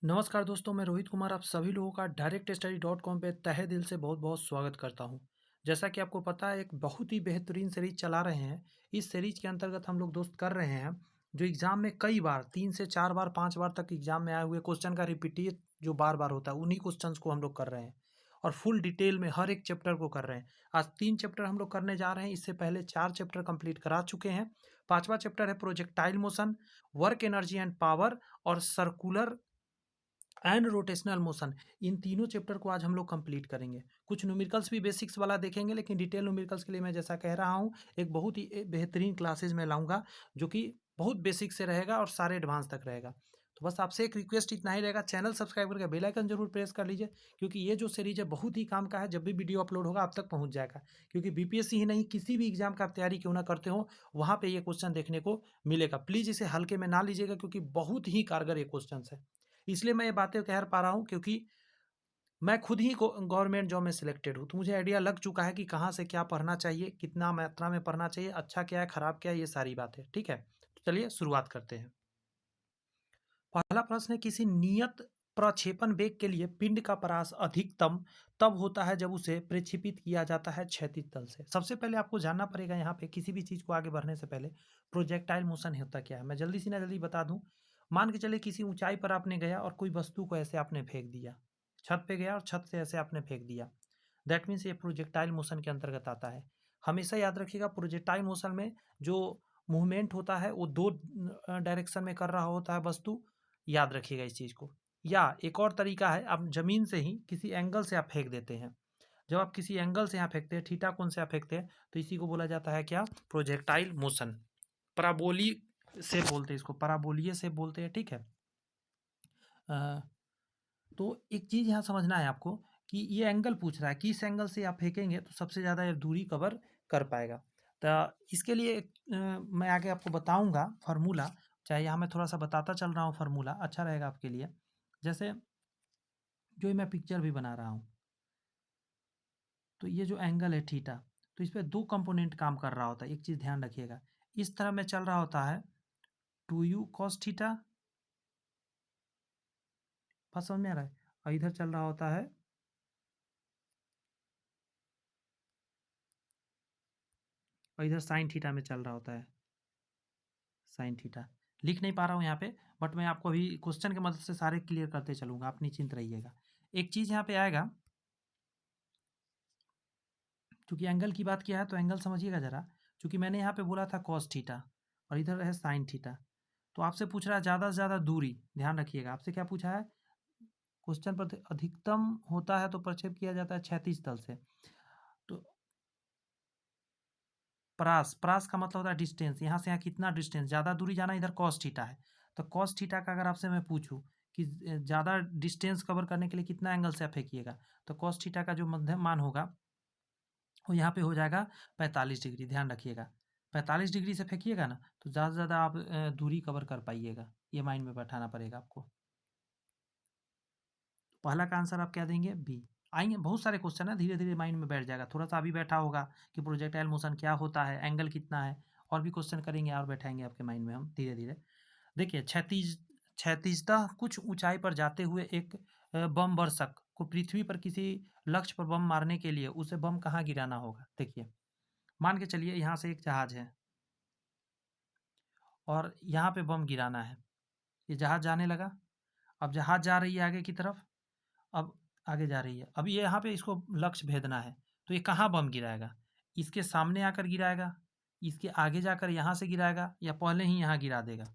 नमस्कार दोस्तों, मैं रोहित कुमार आप सभी लोगों का directstudy.com पे तहे दिल से बहुत-बहुत स्वागत करता हूं। जैसा कि आपको पता है, एक बहुत ही बेहतरीन सीरीज चला रहे हैं। इस सीरीज के अंतर्गत हम लोग दोस्त कर रहे हैं जो एग्जाम में कई बार 3 से 4 बार 5 बार तक एग्जाम में आए हुए क्वेश्चन का रिपीट जो बार-बार होता है, उन्हीं क्वेश्चंस को हम लोग कर रहे हैं और फुल डिटेल में हर एक चैप्टर को कर रहे हैं। आज 3 चैप्टर हम लोग करने जा रहे हैं। इससे पहले 4 चैप्टर कंप्लीट करा चुके हैं। 5वां चैप्टर है projectile motion, work energy and power और सर्कुलर एंड रोटेशनल मोशन। इन तीनों चैप्टर को आज हम लोग कंप्लीट करेंगे। कुछ न्यूमेरिकल्स भी बेसिक्स वाला देखेंगे, लेकिन डिटेल न्यूमेरिकल्स के लिए मैं जैसा कह रहा हूँ, एक बहुत ही बेहतरीन क्लासेज में लाऊंगा जो कि बहुत बेसिक से रहेगा और सारे एडवांस तक रहेगा। तो बस आपसे एक रिक्वेस्ट इतना ही रहेगा, चैनल सब्सक्राइब करके बेल आइकन जरूर प्रेस कर लीजिए, क्योंकि ये जो सीरीज है बहुत ही काम का है। जब भी वीडियो अपलोड होगा आप तक पहुंच जाएगा, क्योंकि बीपीएससी ही नहीं, किसी भी एग्जाम का आप तैयारी क्यों ना करते हो, वहां पे ये क्वेश्चन देखने को मिलेगा। प्लीज इसे हल्के में ना लीजिएगा, क्योंकि बहुत ही कारगर ये क्वेश्चन है। इसलिए मैं ये बातें कह पा रहा हूँ क्योंकि मैं खुद ही गवर्नमेंट जॉब में सिलेक्टेड हूँ, तो मुझे आइडिया लग चुका है कि कहाँ से क्या पढ़ना चाहिए, कितना मात्रा में पढ़ना चाहिए, अच्छा क्या है, खराब क्या है, ये सारी बातें। ठीक है, तो चलिए शुरुआत करते हैं। पहला प्रश्न है, किसी नियत प्रक्षेपण वेग के लिए पिंड का परास अधिकतम तब होता है जब उसे प्रक्षेपित किया जाता है क्षैतिज तल से। सबसे पहले आपको जानना पड़ेगा यहाँ पे, किसी भी चीज को आगे बढ़ने से पहले प्रोजेक्टाइल मोशन होता क्या है। मैं जल्दी से ना जल्दी बता दूं। मान के चलिए किसी ऊंचाई पर आपने गया और कोई वस्तु को ऐसे आपने फेंक दिया, छत पे गया और छत से ऐसे आपने फेंक दिया। दैट मीन्स ये प्रोजेक्टाइल मोशन के अंतर्गत आता है। हमेशा याद रखिएगा, प्रोजेक्टाइल मोशन में जो मूवमेंट होता है वो दो डायरेक्शन में कर रहा होता है वस्तु। याद रखिएगा इस चीज़ को। या एक और तरीका है, आप जमीन से ही किसी एंगल से आप फेंक देते हैं। जब आप किसी एंगल से यहाँ फेंकते हैं, थीटा कोण से आप फेंकते हैं, तो इसी को बोला जाता है क्या, प्रोजेक्टाइल मोशन। पराबोली से बोलते हैं इसको, पराबोलिए से बोलते हैं। ठीक है। अ, तो एक चीज़ यहाँ समझना है आपको कि ये एंगल पूछ रहा है, किस एंगल से आप फेंकेंगे तो सबसे ज़्यादा ये दूरी कवर कर पाएगा। तो इसके लिए मैं आगे आपको बताऊंगा फार्मूला। चाहे यहाँ मैं थोड़ा सा बताता चल रहा हूँ, फार्मूला अच्छा रहेगा आपके लिए। जैसे जो मैं पिक्चर भी बना रहा हूँ, तो ये जो एंगल है थीटा, तो इस पर दो कंपोनेंट काम कर रहा होता है। एक चीज़ ध्यान रखिएगा, इस तरह में चल रहा होता है 2u cos थीटा, बात समझ में आ रहा है, और इधर चल रहा होता है, और इधर साइन थीटा में चल रहा होता है, साइन थीटा। लिख नहीं पा रहा हूँ यहाँ पे, बट मैं आपको अभी क्वेश्चन की मदद से सारे क्लियर करते चलूंगा, आप निश्चिंत रहिएगा। एक चीज़ यहाँ पे आएगा, चूंकि एंगल की बात किया है तो एंगल समझिएगा जरा। चूंकि मैंने यहाँ पे बोला था कॉस थीटा और इधर है साइन थीटा, तो आपसे पूछ रहा है ज़्यादा से ज़्यादा दूरी। ध्यान रखिएगा, आपसे क्या पूछा है क्वेश्चन पर, अधिकतम होता है तो प्रक्षेप किया जाता है क्षैतिज तल से। तो प्रास, प्रास का मतलब होता है डिस्टेंस, यहाँ से यहाँ कितना डिस्टेंस, ज़्यादा दूरी जाना, इधर कॉस थीटा है। तो कॉस थीटा का अगर आपसे मैं पूछूं कि ज़्यादा डिस्टेंस कवर करने के लिए कितना एंगल से आप फेंकिएगा, तो कॉस थीटा का जो मध्यम मान होगा वो यहाँ पे हो जाएगा 45 डिग्री। ध्यान रखिएगा, 45 डिग्री से फेंकिएगा ना तो ज़्यादा से ज़्यादा आप दूरी कवर कर पाइएगा। ये माइंड में बैठाना पड़ेगा आपको। पहला का आंसर आप क्या देंगे, बी। आएंगे बहुत सारे क्वेश्चन है, धीरे धीरे माइंड में बैठ जाएगा। थोड़ा सा अभी बैठा होगा कि प्रोजेक्टाइल मोशन क्या होता है, एंगल कितना है, और भी क्वेश्चन करेंगे और बैठाएंगे आपके माइंड में हम धीरे धीरे। देखिए, क्षैतिजता कुछ ऊंचाई पर जाते हुए एक बम वर्षक को पृथ्वी पर किसी लक्ष्य पर बम मारने के लिए उसे बम कहाँ गिराना होगा। देखिए, मान के चलिए यहाँ से एक जहाज है और यहाँ पे बम गिराना है। ये जहाज जाने लगा, अब जहाज जा रही है आगे की तरफ, अब आगे जा रही है, अब ये यहाँ पे इसको लक्ष्य भेदना है, तो ये कहाँ बम गिराएगा, इसके सामने आकर गिराएगा, इसके आगे जाकर यहाँ से गिराएगा, या पहले ही यहाँ गिरा देगा।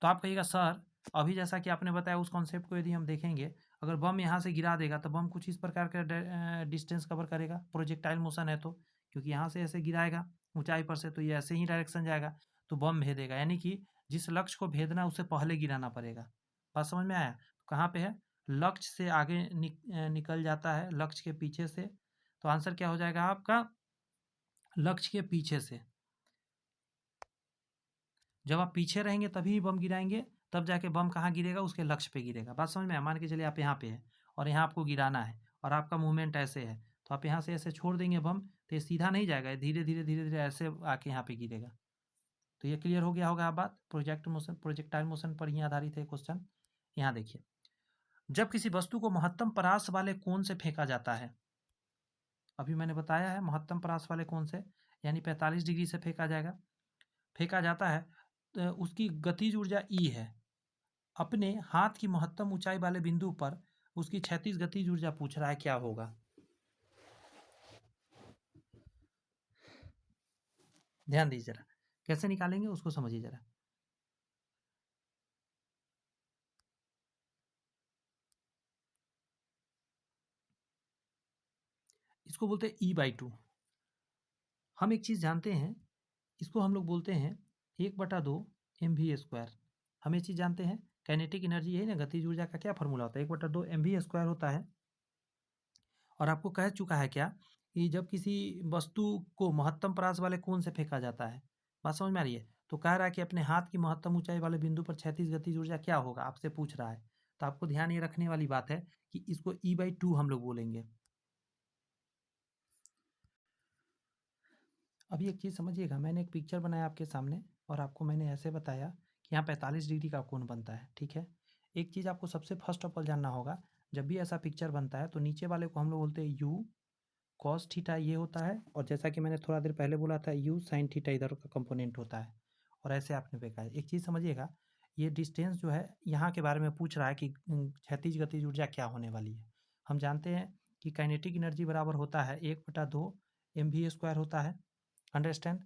तो आप कहिएगा सर, अभी जैसा कि आपने बताया उस कॉन्सेप्ट को यदि हम देखेंगे, अगर बम यहाँ से गिरा देगा तो बम कुछ इस प्रकार का डिस्टेंस कवर करेगा, प्रोजेक्टाइल मोशन है तो, क्योंकि यहाँ से ऐसे गिराएगा ऊंचाई पर से, तो ये ऐसे ही डायरेक्शन जाएगा, तो बम भेदेगा। यानी कि जिस लक्ष्य को भेदना उसे पहले गिराना पड़ेगा। बात समझ में आया, कहाँ पे है, लक्ष्य से आगे निकल जाता है, लक्ष्य के पीछे से। तो आंसर क्या हो जाएगा आपका, लक्ष्य के पीछे से। जब आप पीछे रहेंगे तभी बम गिराएंगे, तब जाके बम कहाँ गिरेगा, उसके लक्ष्य पे गिरेगा। बात समझ में आया, मान के चलिए आप यहाँ पे है और यहाँ आपको गिराना है और आपका मूवमेंट ऐसे है, तो आप यहाँ से ऐसे छोड़ देंगे बम, तो ये सीधा नहीं जाएगा, ये धीरे धीरे धीरे धीरे ऐसे आके यहाँ पे गिरेगा। तो ये क्लियर हो गया होगा आप बात। प्रोजेक्टाइल मोशन पर ही आधारित है क्वेश्चन। यहाँ देखिए, जब किसी वस्तु को महत्तम परास वाले कोण से फेंका जाता है, अभी मैंने बताया है महत्तम परास वाले कोण से, यानी 45 डिग्री से फेंका जाता है, तो उसकी गतिज ऊर्जा ई है। अपने हाथ की महत्तम ऊंचाई वाले बिंदु पर उसकी क्षैतिज गतिज ऊर्जा पूछ रहा है, क्या होगा? ध्यान दीजिए जरा, कैसे निकालेंगे उसको समझिए जरा। इसको बोलते हैं E/2। हम एक चीज़ जानते हैं, इसको हम लोग बोलते हैं 1/2 mv²। हम ये चीज़ जानते हैं, काइनेटिक एनर्जी यही ना, गतिज ऊर्जा का क्या फॉर्मूला होता है, 1/2 mv² होता है। और आपको कह चुका है क्या, कि जब किसी वस्तु को महत्तम परास वाले कोण से फेंका जाता है, बात समझ में आ रही है? तो कह रहा है कि अपने हाथ की महत्तम ऊंचाई वाले बिंदु पर क्षैतिज गतिज ऊर्जा क्या होगा, आपसे पूछ रहा है। तो आपको ध्यान ये रखने वाली बात है कि इसको E/2 हम लोग बोलेंगे। अभी एक चीज़ समझिएगा, मैंने एक पिक्चर बनाया आपके सामने और आपको मैंने ऐसे बताया कि यहाँ 45 डिग्री का कोण बनता है, ठीक है। एक चीज़ आपको सबसे फर्स्ट ऑफ ऑल जानना होगा, जब भी ऐसा पिक्चर बनता है तो नीचे वाले को हम लोग बोलते हैं यू कॉस थीटा, ये होता है। और जैसा कि मैंने थोड़ा देर पहले बोला था, यू साइन थीटा इधर का कंपोनेंट होता है। और ऐसे आपने फेंका है। एक चीज़ समझिएगा, ये डिस्टेंस जो है यहाँ के बारे में पूछ रहा है कि क्षैतिज गतिज ऊर्जा क्या होने वाली है। हम जानते हैं कि काइनेटिक एनर्जी बराबर होता है 1/2 mv² होता है। अंडरस्टैंड?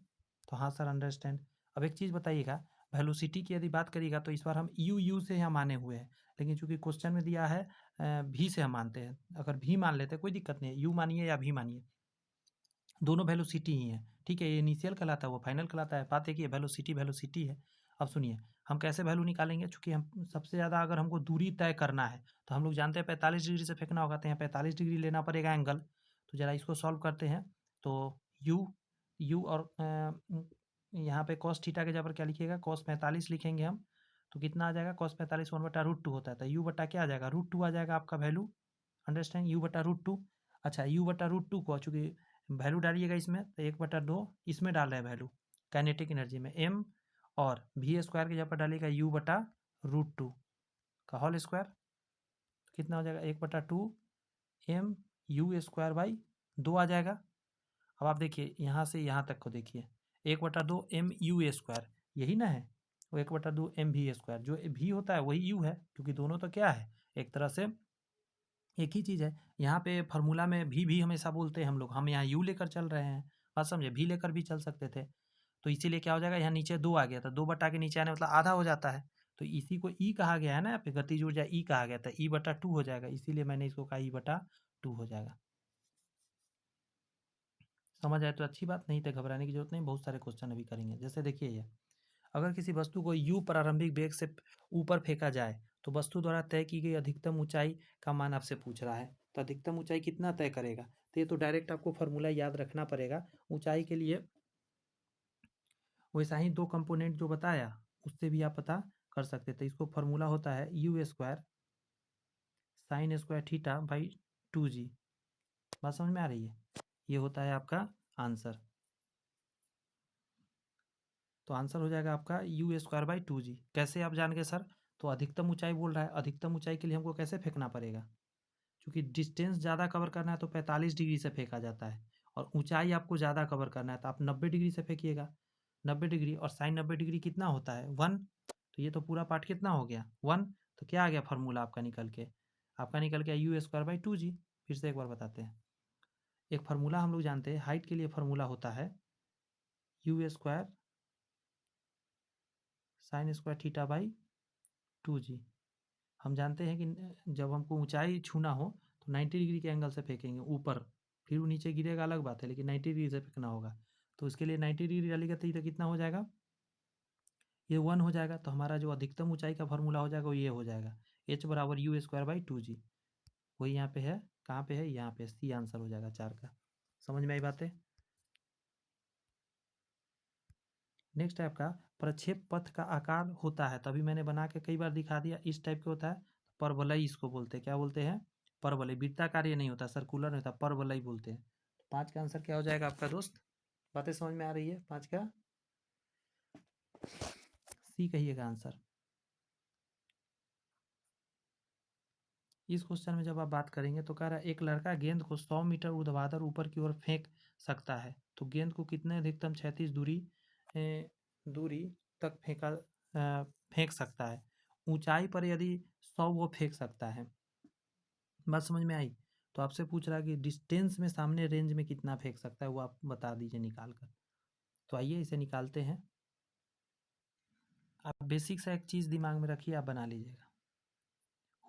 तो हाँ सर अंडरस्टैंड। अब एक चीज़ बताइएगा, वेलोसिटी की यदि बात करिएगा तो इस बार हम यू से यहाँ माने हुए हैं, लेकिन चूंकि क्वेश्चन में दिया है भी से हम मानते हैं। अगर भी मान लेते कोई दिक्कत नहीं है, यू मानिए या भी मानिए, दोनों वेलोसिटी ही है, ठीक है। ये इनिशियल कहलाता है, वो फाइनल कहलाता है। बात है कि ये वेलोसिटी वेलोसिटी है। अब सुनिए, हम कैसे वैल्यू निकालेंगे, चूंकि हम सबसे ज़्यादा अगर हमको दूरी तय करना है तो हम लोग जानते हैं 45 डिग्री से फेंकना होगा, तो यहाँ 45 डिग्री लेना पड़ेगा एंगल। तो ज़रा इसको सॉल्व करते हैं। तो यू और यहाँ पे कॉस थीटा के जगह पर क्या लिखिएगा, कॉस 45 लिखेंगे हम। तो कितना आ जाएगा, कॉस 45 1/√2 होता है, तो यू बटा क्या आ जाएगा, √2 आ जाएगा आपका वैल्यू। अंडरस्टैंड? यू/√2। अच्छा, यू/√2 को चूंकि वैल्यू डालिएगा इसमें, तो 1/2 इसमें डाल रहे हैं वैल्यू काइनेटिक एनर्जी में, m, और v² के जगह पर डालिएगा u/√2 का होल स्क्वायर। तो कितना हो जाएगा, 1/2 m u² बाई 2 आ जाएगा। अब आप देखिए यहाँ से यहाँ तक को देखिए, 1/2 mu², यही ना है, वो 1/2 mv², जो v होता है वही u है, क्योंकि दोनों तो क्या है, एक तरह से एक ही चीज़ है। यहाँ पे फार्मूला में भी हमेशा बोलते हैं हम लोग, हम यहाँ यू लेकर चल रहे हैं, बात समझे, भी लेकर भी चल सकते थे। तो इसीलिए क्या हो जाएगा, यहाँ नीचे 2 आ गया था, 2 बटा के नीचे आने मतलब आधा हो जाता है। तो इसी को ई कहा गया है ना, यहाँ पे गतिज ऊर्जा ई कहा गया था, E/2 हो जाएगा, इसीलिए मैंने इसको कहा E/2 हो जाएगा। समझ आए तो अच्छी बात, नहीं तो घबराने की जरूरत नहीं, बहुत सारे क्वेश्चन अभी करेंगे। जैसे देखिए ये, अगर किसी वस्तु को यू प्रारंभिक वेग से ऊपर फेंका जाए तो वस्तु द्वारा तय की गई अधिकतम ऊंचाई का मान आपसे पूछ रहा है। तो अधिकतम ऊंचाई कितना तय करेगा, तो ये तो डायरेक्ट आपको फॉर्मूला याद रखना पड़ेगा ऊंचाई के लिए। वैसा ही दो कंपोनेंट जो बताया उससे भी आप पता कर सकते थे। इसको फॉर्मूला होता है u² sin²θ/2g। बात समझ में आ रही है? ये होता है आपका आंसर। तो आंसर हो जाएगा आपका u²/2g। कैसे आप जान गए सर? तो अधिकतम ऊंचाई बोल रहा है, अधिकतम ऊंचाई के लिए हमको कैसे फेंकना पड़ेगा, क्योंकि डिस्टेंस ज़्यादा कवर करना है तो 45 डिग्री से फेंका जाता है, और ऊंचाई आपको ज़्यादा कवर करना है तो आप 90 डिग्री से फेंकिएगा। 90 डिग्री और साइन 90 डिग्री कितना होता है, 1। तो ये तो पूरा पार्ट कितना हो गया, 1। तो क्या आ गया फार्मूला आपका निकल के, आपका निकल गया u²/2g। फिर से एक बार बताते हैं, एक फार्मूला हम लोग जानते हैं हाइट के लिए, फार्मूला होता है u² sin²θ/2g। हम जानते हैं कि जब हमको ऊंचाई छूना हो तो 90 डिग्री के एंगल से फेंकेंगे ऊपर, फिर वो नीचे गिरेगा अलग बात है, लेकिन 90 डिग्री से फेंकना होगा। तो इसके लिए 90 डिग्री डालेगा तो कितना हो जाएगा, ये 1 हो जाएगा। तो हमारा जो अधिकतम ऊंचाई का फॉर्मूला हो जाएगा वो ये हो जाएगा, h=u²/2g। वही यहाँ पे है, कहाँ पे है, यहाँ पे, सी आंसर हो जाएगा 4 का। समझ में आई बातें? नेक्स्ट है आपका, प्रक्षेप पथ का आकार होता है, तभी मैंने बना के कई बार दिखा दिया, इस टाइप के होता है। परवलय इसको बोलते हैं, क्या बोलते हैं, परवलय। वृत्ताकार ये नहीं होता, सर्कुलर नहीं होता, परवलय बोलते हैं। 5 का आंसर क्या हो जाएगा आपका दोस्त? बातें समझ में आ रही है? 5 का सी कहिएगा आंसर। इस क्वेश्चन में जब आप बात करेंगे तो कह रहा है एक लड़का गेंद को 100 मीटर ऊर्ध्वाधर ऊपर की ओर फेंक सकता है, तो गेंद को कितने अधिकतम क्षैतिज दूरी तक फेंक सकता है। ऊंचाई पर यदि 100 वो फेंक सकता है। बात समझ में आई? तो आपसे पूछ रहा है कि डिस्टेंस में सामने रेंज में कितना फेंक सकता है, वो आप बता दीजिए निकाल कर। तो आइए इसे निकालते हैं। आप बेसिक सा एक चीज़ दिमाग में रखिए, आप बना लीजिएगा।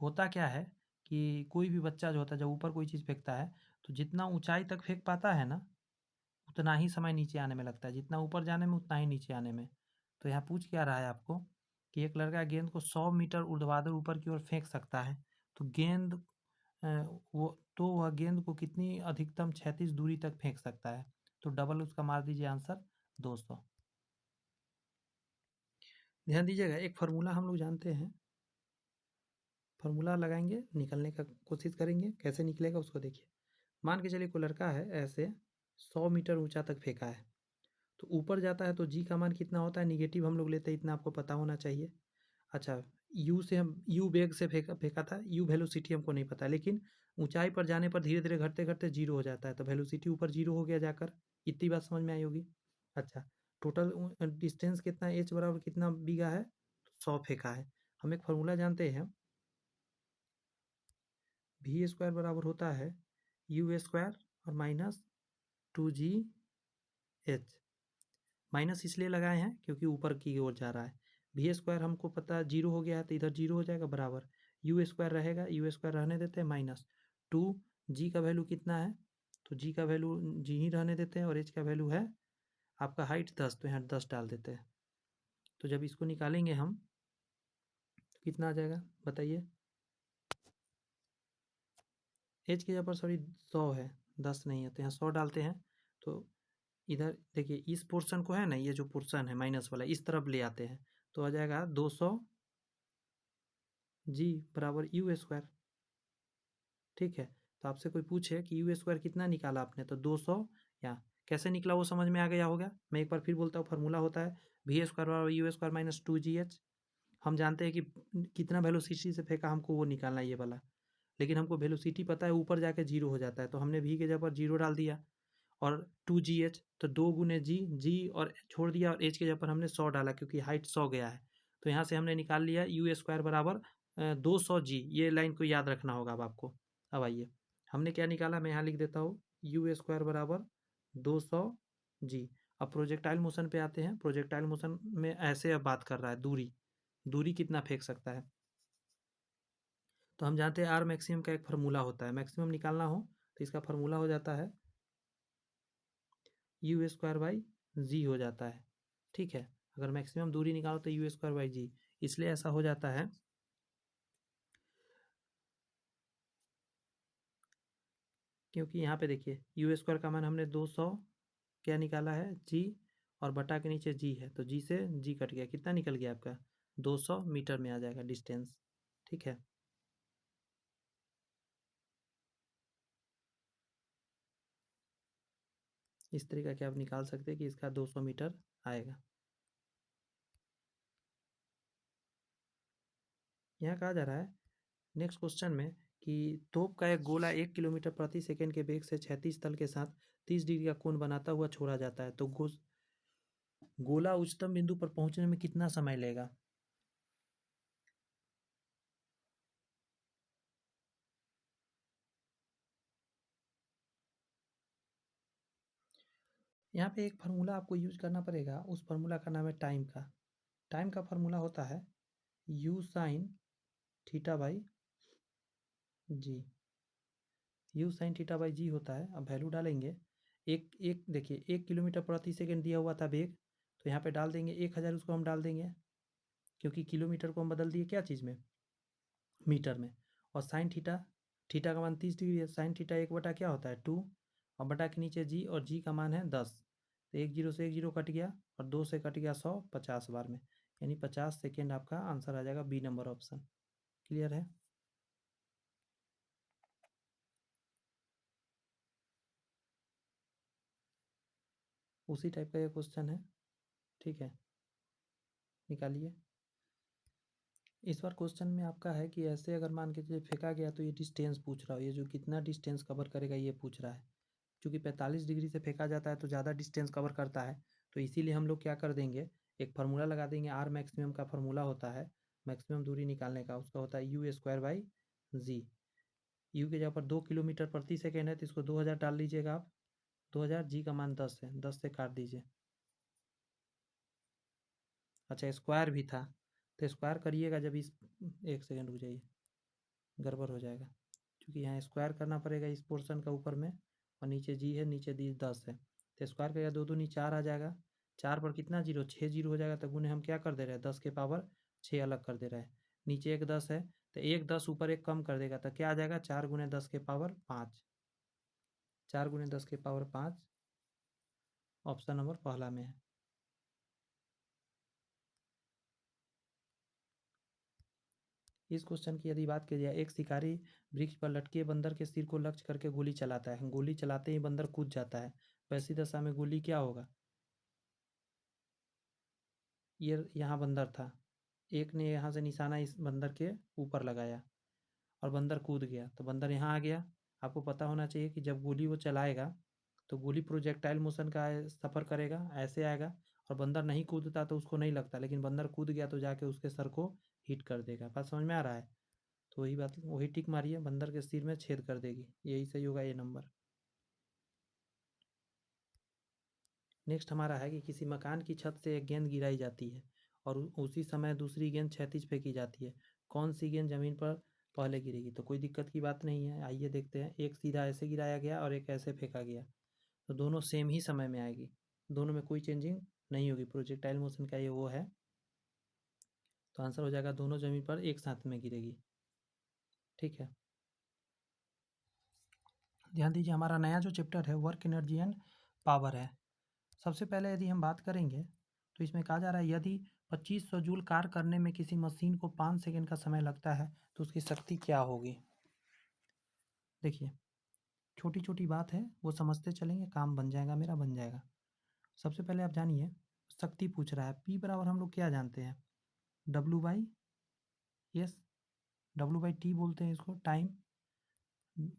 होता क्या है कि कोई भी बच्चा जो होता है जब ऊपर कोई चीज़ फेंकता है तो जितना ऊंचाई तक फेंक पाता है ना, उतना ही समय नीचे आने में लगता है, जितना ऊपर जाने में उतना ही नीचे आने में। तो यहाँ पूछ क्या रहा है आपको कि एक लड़का गेंद को 100 मीटर ऊर्ध्वाधर ऊपर की ओर फेंक सकता है, तो अ, वह गेंद को कितनी अधिकतम क्षैतिज दूरी तक फेंक सकता है। तो डबल उसका मार दीजिए आंसर 200। ध्यान दीजिएगा, एक फार्मूला हम लोग जानते हैं, फार्मूला लगाएंगे, निकलने का कोशिश करेंगे, कैसे निकलेगा उसको देखिए। मान के चलिए कोई लड़का है ऐसे 100 मीटर ऊंचा तक फेंका है, तो ऊपर जाता है तो जी का मान कितना होता है, निगेटिव हम लोग लेते हैं, इतना आपको पता होना चाहिए। अच्छा, यू से हम यू वेग से फेंका फेंका था, यू वेलोसिटी हमको नहीं पता, लेकिन ऊंचाई पर जाने पर धीरे धीरे घटते घटते जीरो हो जाता है, तो वेलोसिटी ऊपर जीरो हो गया जाकर। इतनी बात समझ में आई होगी। अच्छा, टोटल डिस्टेंस कितना, एच बराबर कितना बीघा है, 100 फेंका है। हम एक फार्मूला जानते हैं, वी स्क्वायर बराबर होता है यू स्क्वायर और माइनस 2GH। माइनस इसलिए लगाए हैं क्योंकि ऊपर की ओर जा रहा है। वी स्क्वायर हमको पता जीरो हो गया है, तो इधर जीरो हो जाएगा, बराबर यू स्क्वायर रहेगा, यू स्क्वायर रहने देते हैं, माइनस 2G का वैल्यू कितना है, तो जी का वैल्यू जी ही रहने देते हैं, और एच का वैल्यू है आपका हाइट 10, तो यहाँ 10 डाल देते हैं। तो जब इसको निकालेंगे हम तो कितना आ जाएगा बताइए। एच की जगह पर सॉरी 100 है, 10 नहीं है, तो यहाँ 100 डालते हैं। तो इधर देखिए, इस पोर्शन को है ना, ये जो पोर्शन है माइनस वाला, इस तरफ ले आते हैं, तो आ जाएगा 200G बराबर यू स्क्वायर। ठीक है, तो आपसे कोई पूछे कि यू स्क्वायर कितना निकाला आपने, तो 200, यहाँ कैसे निकला वो समझ में आ गया होगा। मैं एक बार फिर बोलता हूँ, फार्मूला होता है वी स्क्वायर बराबर यू स्क्वायर माइनस 2GH। हम जानते हैं कि कितना वेलोसिटी से फेंका, हमको वो निकालना है ये वाला, लेकिन हमको वेलोसिटी पता है ऊपर जाके जीरो हो जाता है, तो हमने वी के जगह पर जीरो डाल दिया, और 2GH, तो 2 गुने जी और छोड़ दिया, और एच के जगह पर हमने 100 डाला क्योंकि हाइट 100 गया है। तो यहाँ से हमने निकाल लिया यू स्क्वायर बराबर 200G। ये लाइन को याद रखना होगा अब आपको। अब आइए, हमने क्या निकाला, मैं यहाँ लिख देता हूँ, यू स्क्वायर बराबर 200G। अब प्रोजेक्टाइल मोशन पे आते हैं। प्रोजेक्टाइल मोशन में ऐसे अब बात कर रहा है दूरी, दूरी कितना फेंक सकता है। तो हम जानते हैं आर मैक्सिमम का एक फार्मूला होता है, मैक्सिमम निकालना हो तो इसका फार्मूला हो जाता है यू स्क्वायर बाई जी हो जाता है। ठीक है, अगर मैक्सिमम दूरी निकालो तो यू स्क्वायर बाई जी, इसलिए ऐसा हो जाता है क्योंकि यहाँ पे देखिए यू स्क्वायर का मान हमने 200 क्या निकाला है, जी, और बटा के नीचे जी है, तो जी से जी कट गया, कितना निकल गया आपका, 200 मीटर में आ जाएगा डिस्टेंस। ठीक है, इस तरीका के आप निकाल सकते हैं कि इसका 200 मीटर आएगा। यहाँ कहा जा रहा है नेक्स्ट क्वेश्चन में कि तोप का एक गोला 1 किलोमीटर प्रति सेकंड के वेग से 36 तल के साथ 30 डिग्री का कोण बनाता हुआ छोड़ा जाता है, तो गोला उच्चतम बिंदु पर पहुंचने में कितना समय लेगा। यहाँ पे एक फार्मूला आपको यूज करना पड़ेगा, उस फार्मूला का नाम है टाइम का। टाइम का फार्मूला होता है u sine theta by ji. U sine theta by g होता है। अब वैल्यू डालेंगे, एक एक देखिए 1 किलोमीटर प्रति सेकंड दिया हुआ था वेग, तो यहाँ पे डाल देंगे 1000, उसको हम डाल देंगे क्योंकि किलोमीटर को हम बदल दिए क्या चीज़ में, मीटर में। और साइन थीटा, थीटा का मान 30 डिग्री है, साइन थीटा 1 बटा क्या होता है 2, और बटा के नीचे जी, और जी का मान है 10, तो एक जीरो से एक जीरो कट गया, और 2 से कट गया 100, 50 बार में, यानी 50 सेकेंड आपका आंसर आ जाएगा, बी नंबर ऑप्शन। क्लियर है। उसी टाइप का ये क्वेश्चन है। ठीक है, निकालिए। इस बार क्वेश्चन में आपका है कि ऐसे अगर मान के चलिए फेंका गया तो ये डिस्टेंस पूछ रहा हो, ये जो कितना डिस्टेंस कवर करेगा ये पूछ रहा है। क्योंकि 45 डिग्री से फेंका जाता है तो ज़्यादा डिस्टेंस कवर करता है, तो इसीलिए हम लोग क्या कर देंगे, एक फार्मूला लगा देंगे। आर मैक्सिमम का फार्मूला होता है मैक्सिमम दूरी निकालने का, उसका होता है U square by ji. U के जगह पर 2 किलोमीटर प्रति सेकेंड है तो इसको 2000 डाल लीजिएगा आप। 2000, जी का मान 10 है, 10 से काट दीजिए। अच्छा स्क्वायर भी था, तो स्क्वायर करिएगा जब इस, एक सेकेंड रुक जाइए, गड़बड़ हो जाएगा। क्योंकि यहाँ स्क्वायर करना पड़ेगा इस पोर्शन का ऊपर में, और नीचे जी है, नीचे दी 10 है, तो स्क्वायर करेगा 2 दूनी 4 आ जाएगा। 4 पर कितना जीरो, 6 जीरो हो जाएगा, तो गुने हम क्या कर दे रहे हैं, 10 के पावर 6 अलग कर दे रहे हैं। नीचे एक 10 है तो एक 10 ऊपर एक कम कर देगा, तो क्या आ जाएगा, 4 गुने 10 के पावर 5। 4 गुने 10 के पावर 5 ऑप्शन नंबर पहला में है। इस क्वेश्चन की यदि बात की जाए, एक शिकारी वृक्ष पर लटके बंदर के सिर को लक्ष्य करके गोली चलाता है, गोली चलाते ही बंदर कूद जाता है, वैसी दशा में गोली क्या होगा। ये यहाँ बंदर था, एक ने यहाँ से निशाना इस बंदर के ऊपर लगाया और बंदर कूद गया, तो बंदर यहाँ आ गया। आपको पता होना चाहिए कि जब गोली वो चलाएगा तो गोली प्रोजेक्टाइल मोशन का सफ़र करेगा, ऐसे आएगा, और बंदर नहीं कूदता तो उसको नहीं लगता, लेकिन बंदर कूद गया तो जाके उसके सर को हिट कर देगा। बात समझ में आ रहा है, तो वही बात, वही टिक मारिए, बंदर के सिर में छेद कर देगी, यही सही होगा ये नंबर। नेक्स्ट हमारा है कि किसी मकान की छत से एक गेंद गिराई जाती है और उसी समय दूसरी गेंद क्षैतिज फेंकी जाती है, कौन सी गेंद जमीन पर पहले गिरेगी। तो कोई दिक्कत की बात नहीं है, आइए देखते हैं। एक सीधा ऐसे गिराया गया और एक ऐसे फेंका गया, तो दोनों सेम ही समय में आएगी, दोनों में कोई चेंजिंग नहीं होगी, प्रोजेक्टाइल मोशन का ये वो है। तो आंसर हो जाएगा दोनों जमीन पर एक साथ में गिरेगी। ठीक है, ध्यान दीजिए, हमारा नया जो चैप्टर है वर्क एनर्जी एंड पावर है। सबसे पहले यदि हम बात करेंगे तो इसमें कहा जा रहा है यदि 2500 जूल कार्य करने में किसी मशीन को 5 सेकंड का समय लगता है तो उसकी शक्ति क्या होगी। देखिए, छोटी छोटी बात है, वो समझते चलेंगे, काम बन जाएगा, मेरा बन जाएगा। सबसे पहले आप जानिए, शक्ति पूछ रहा है, पी बराबर हम लोग क्या जानते हैं, W by S, W by T बोलते हैं इसको, टाइम।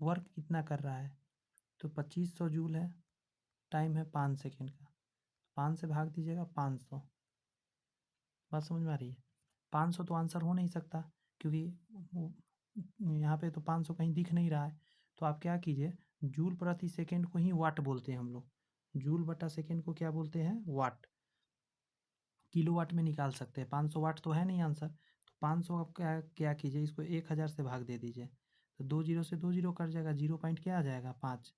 वर्क कितना कर रहा है, तो 2500 जूल है, टाइम है 5 सेकेंड का, 5 से भाग दीजिएगा 500। बात समझ में आ रही है। 500 तो आंसर हो नहीं सकता, क्योंकि यहाँ पे तो 500 कहीं दिख नहीं रहा है। तो आप क्या कीजिए, जूल प्रति सेकंड को ही वाट बोलते हैं हम लोग, जूल बटा सेकंड को क्या बोलते हैं, वाट। किलो वाट में निकाल सकते हैं, 500 वाट तो है नहीं आंसर, तो 500 आप क्या क्या कीजिए, इसको 1000 से भाग दे दीजिए, तो 2 जीरो से 2 जीरो कट जाएगा, 0 पॉइंट क्या आ जाएगा, 5।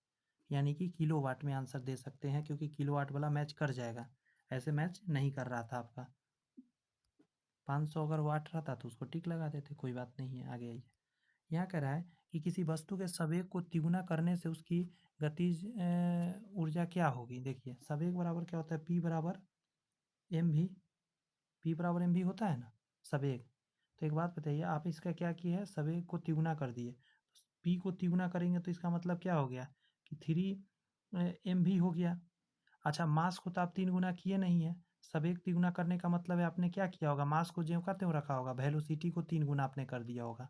यानी कि किलो वाट में आंसर दे सकते हैं, क्योंकि किलो वाट वाला मैच कर जाएगा, ऐसे मैच नहीं कर रहा था आपका। 500 अगर वाट रहता तो उसको टिक लगा देते, कोई बात नहीं है, आगे आइए। यहाँ कह रहा है कि किसी वस्तु के संवेग को तिगुना करने से उसकी गतिज ऊर्जा क्या होगी। देखिए, संवेग बराबर क्या होता है, पी बराबर एम भी, पी बराबर एम भी होता है ना, संवेग। तो एक बात बताइए, आप इसका क्या किया है, संवेग को तिगुना कर दिए, पी को तिगुना करेंगे तो इसका मतलब क्या हो गया कि 3 एम भी हो गया। अच्छा, मास को तो आप 3 गुना किए नहीं है, संवेग तिगुना करने का मतलब है आपने क्या किया होगा, मास को ज्यों का त्यों रखा होगा, वेलोसिटी को 3 गुना आपने कर दिया होगा।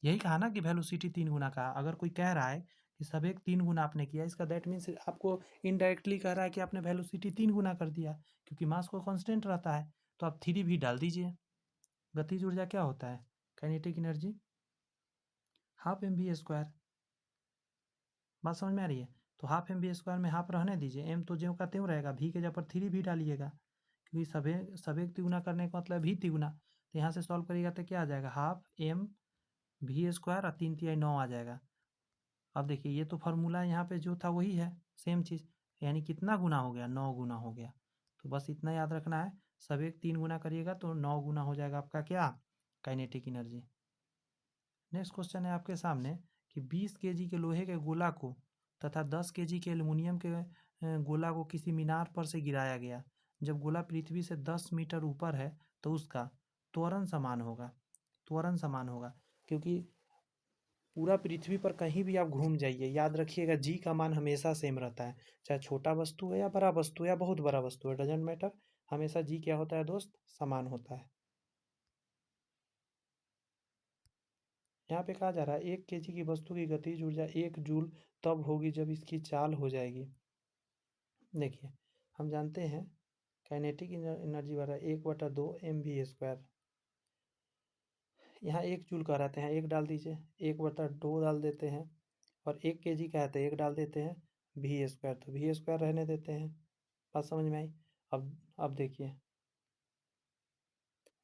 यही कहा ना कि वेलोसिटी 3 गुना कहा। अगर कोई कह रहा है कि संवेग 3 गुना आपने किया, इसका दैट मीन्स आपको इनडायरेक्टली कह रहा है कि आपने वेलोसिटी 3 गुना कर दिया, क्योंकि मास को कांस्टेंट रहता है, तो आप 3 भी डाल दीजिए। गतिज ऊर्जा क्या होता है, kinetic energy half M V square. बात समझ में आ रही है। तो हाफ एम वी स्क्वायर में हाफ रहने दीजिए, एम तो ज्यों का त्यों रहेगा, वी के जगह पर 3 भी डालिएगा, क्योंकि संवेग संवेग तिगुना करने का मतलब भी तिगुना। तो यहाँ से सॉल्व करिएगा तो क्या आ जाएगा, हाफ एम वी स्क्वायर और 3 तिहाई 9 आ जाएगा। अब देखिए, ये तो फार्मूला यहाँ पे जो था वही है, सेम चीज़, यानी कितना गुना हो गया, 9 गुना हो गया। तो बस इतना याद रखना है, संवेग 3 गुना करिएगा तो 9 गुना हो जाएगा आपका क्या, काइनेटिक एनर्जी। नेक्स्ट क्वेश्चन है आपके सामने कि 20 केजी के लोहे के गोला को तथा 10 केजी के एल्युमिनियम के गोला को किसी मीनार पर से गिराया गया। जब गोला पृथ्वी से 10 मीटर ऊपर है तो उसका त्वरण समान होगा। त्वरण समान होगा, क्योंकि पूरा पृथ्वी पर कहीं भी आप घूम जाइए, याद रखिएगा जी का मान हमेशा सेम रहता है, चाहे छोटा वस्तु है या बड़ा वस्तु है या बहुत बड़ा वस्तु है, डजेंट मैटर, हमेशा जी क्या होता है दोस्त, समान होता है। यहाँ पे कहा जा रहा है 1 केजी की वस्तु की गतिज ऊर्जा 1 जूल तब होगी जब इसकी चाल हो जाएगी। देखिए, हम जानते हैं काइनेटिक एनर्जी बराबर 1/2 mv²। यहाँ 1 जूल का रहते हैं, 1 डाल दीजिए, 1/2 डाल देते हैं, और 1 केजी का है तो 1 डाल देते हैं, v², तो v² रहने देते हैं। बात समझ में आई? अब देखिए,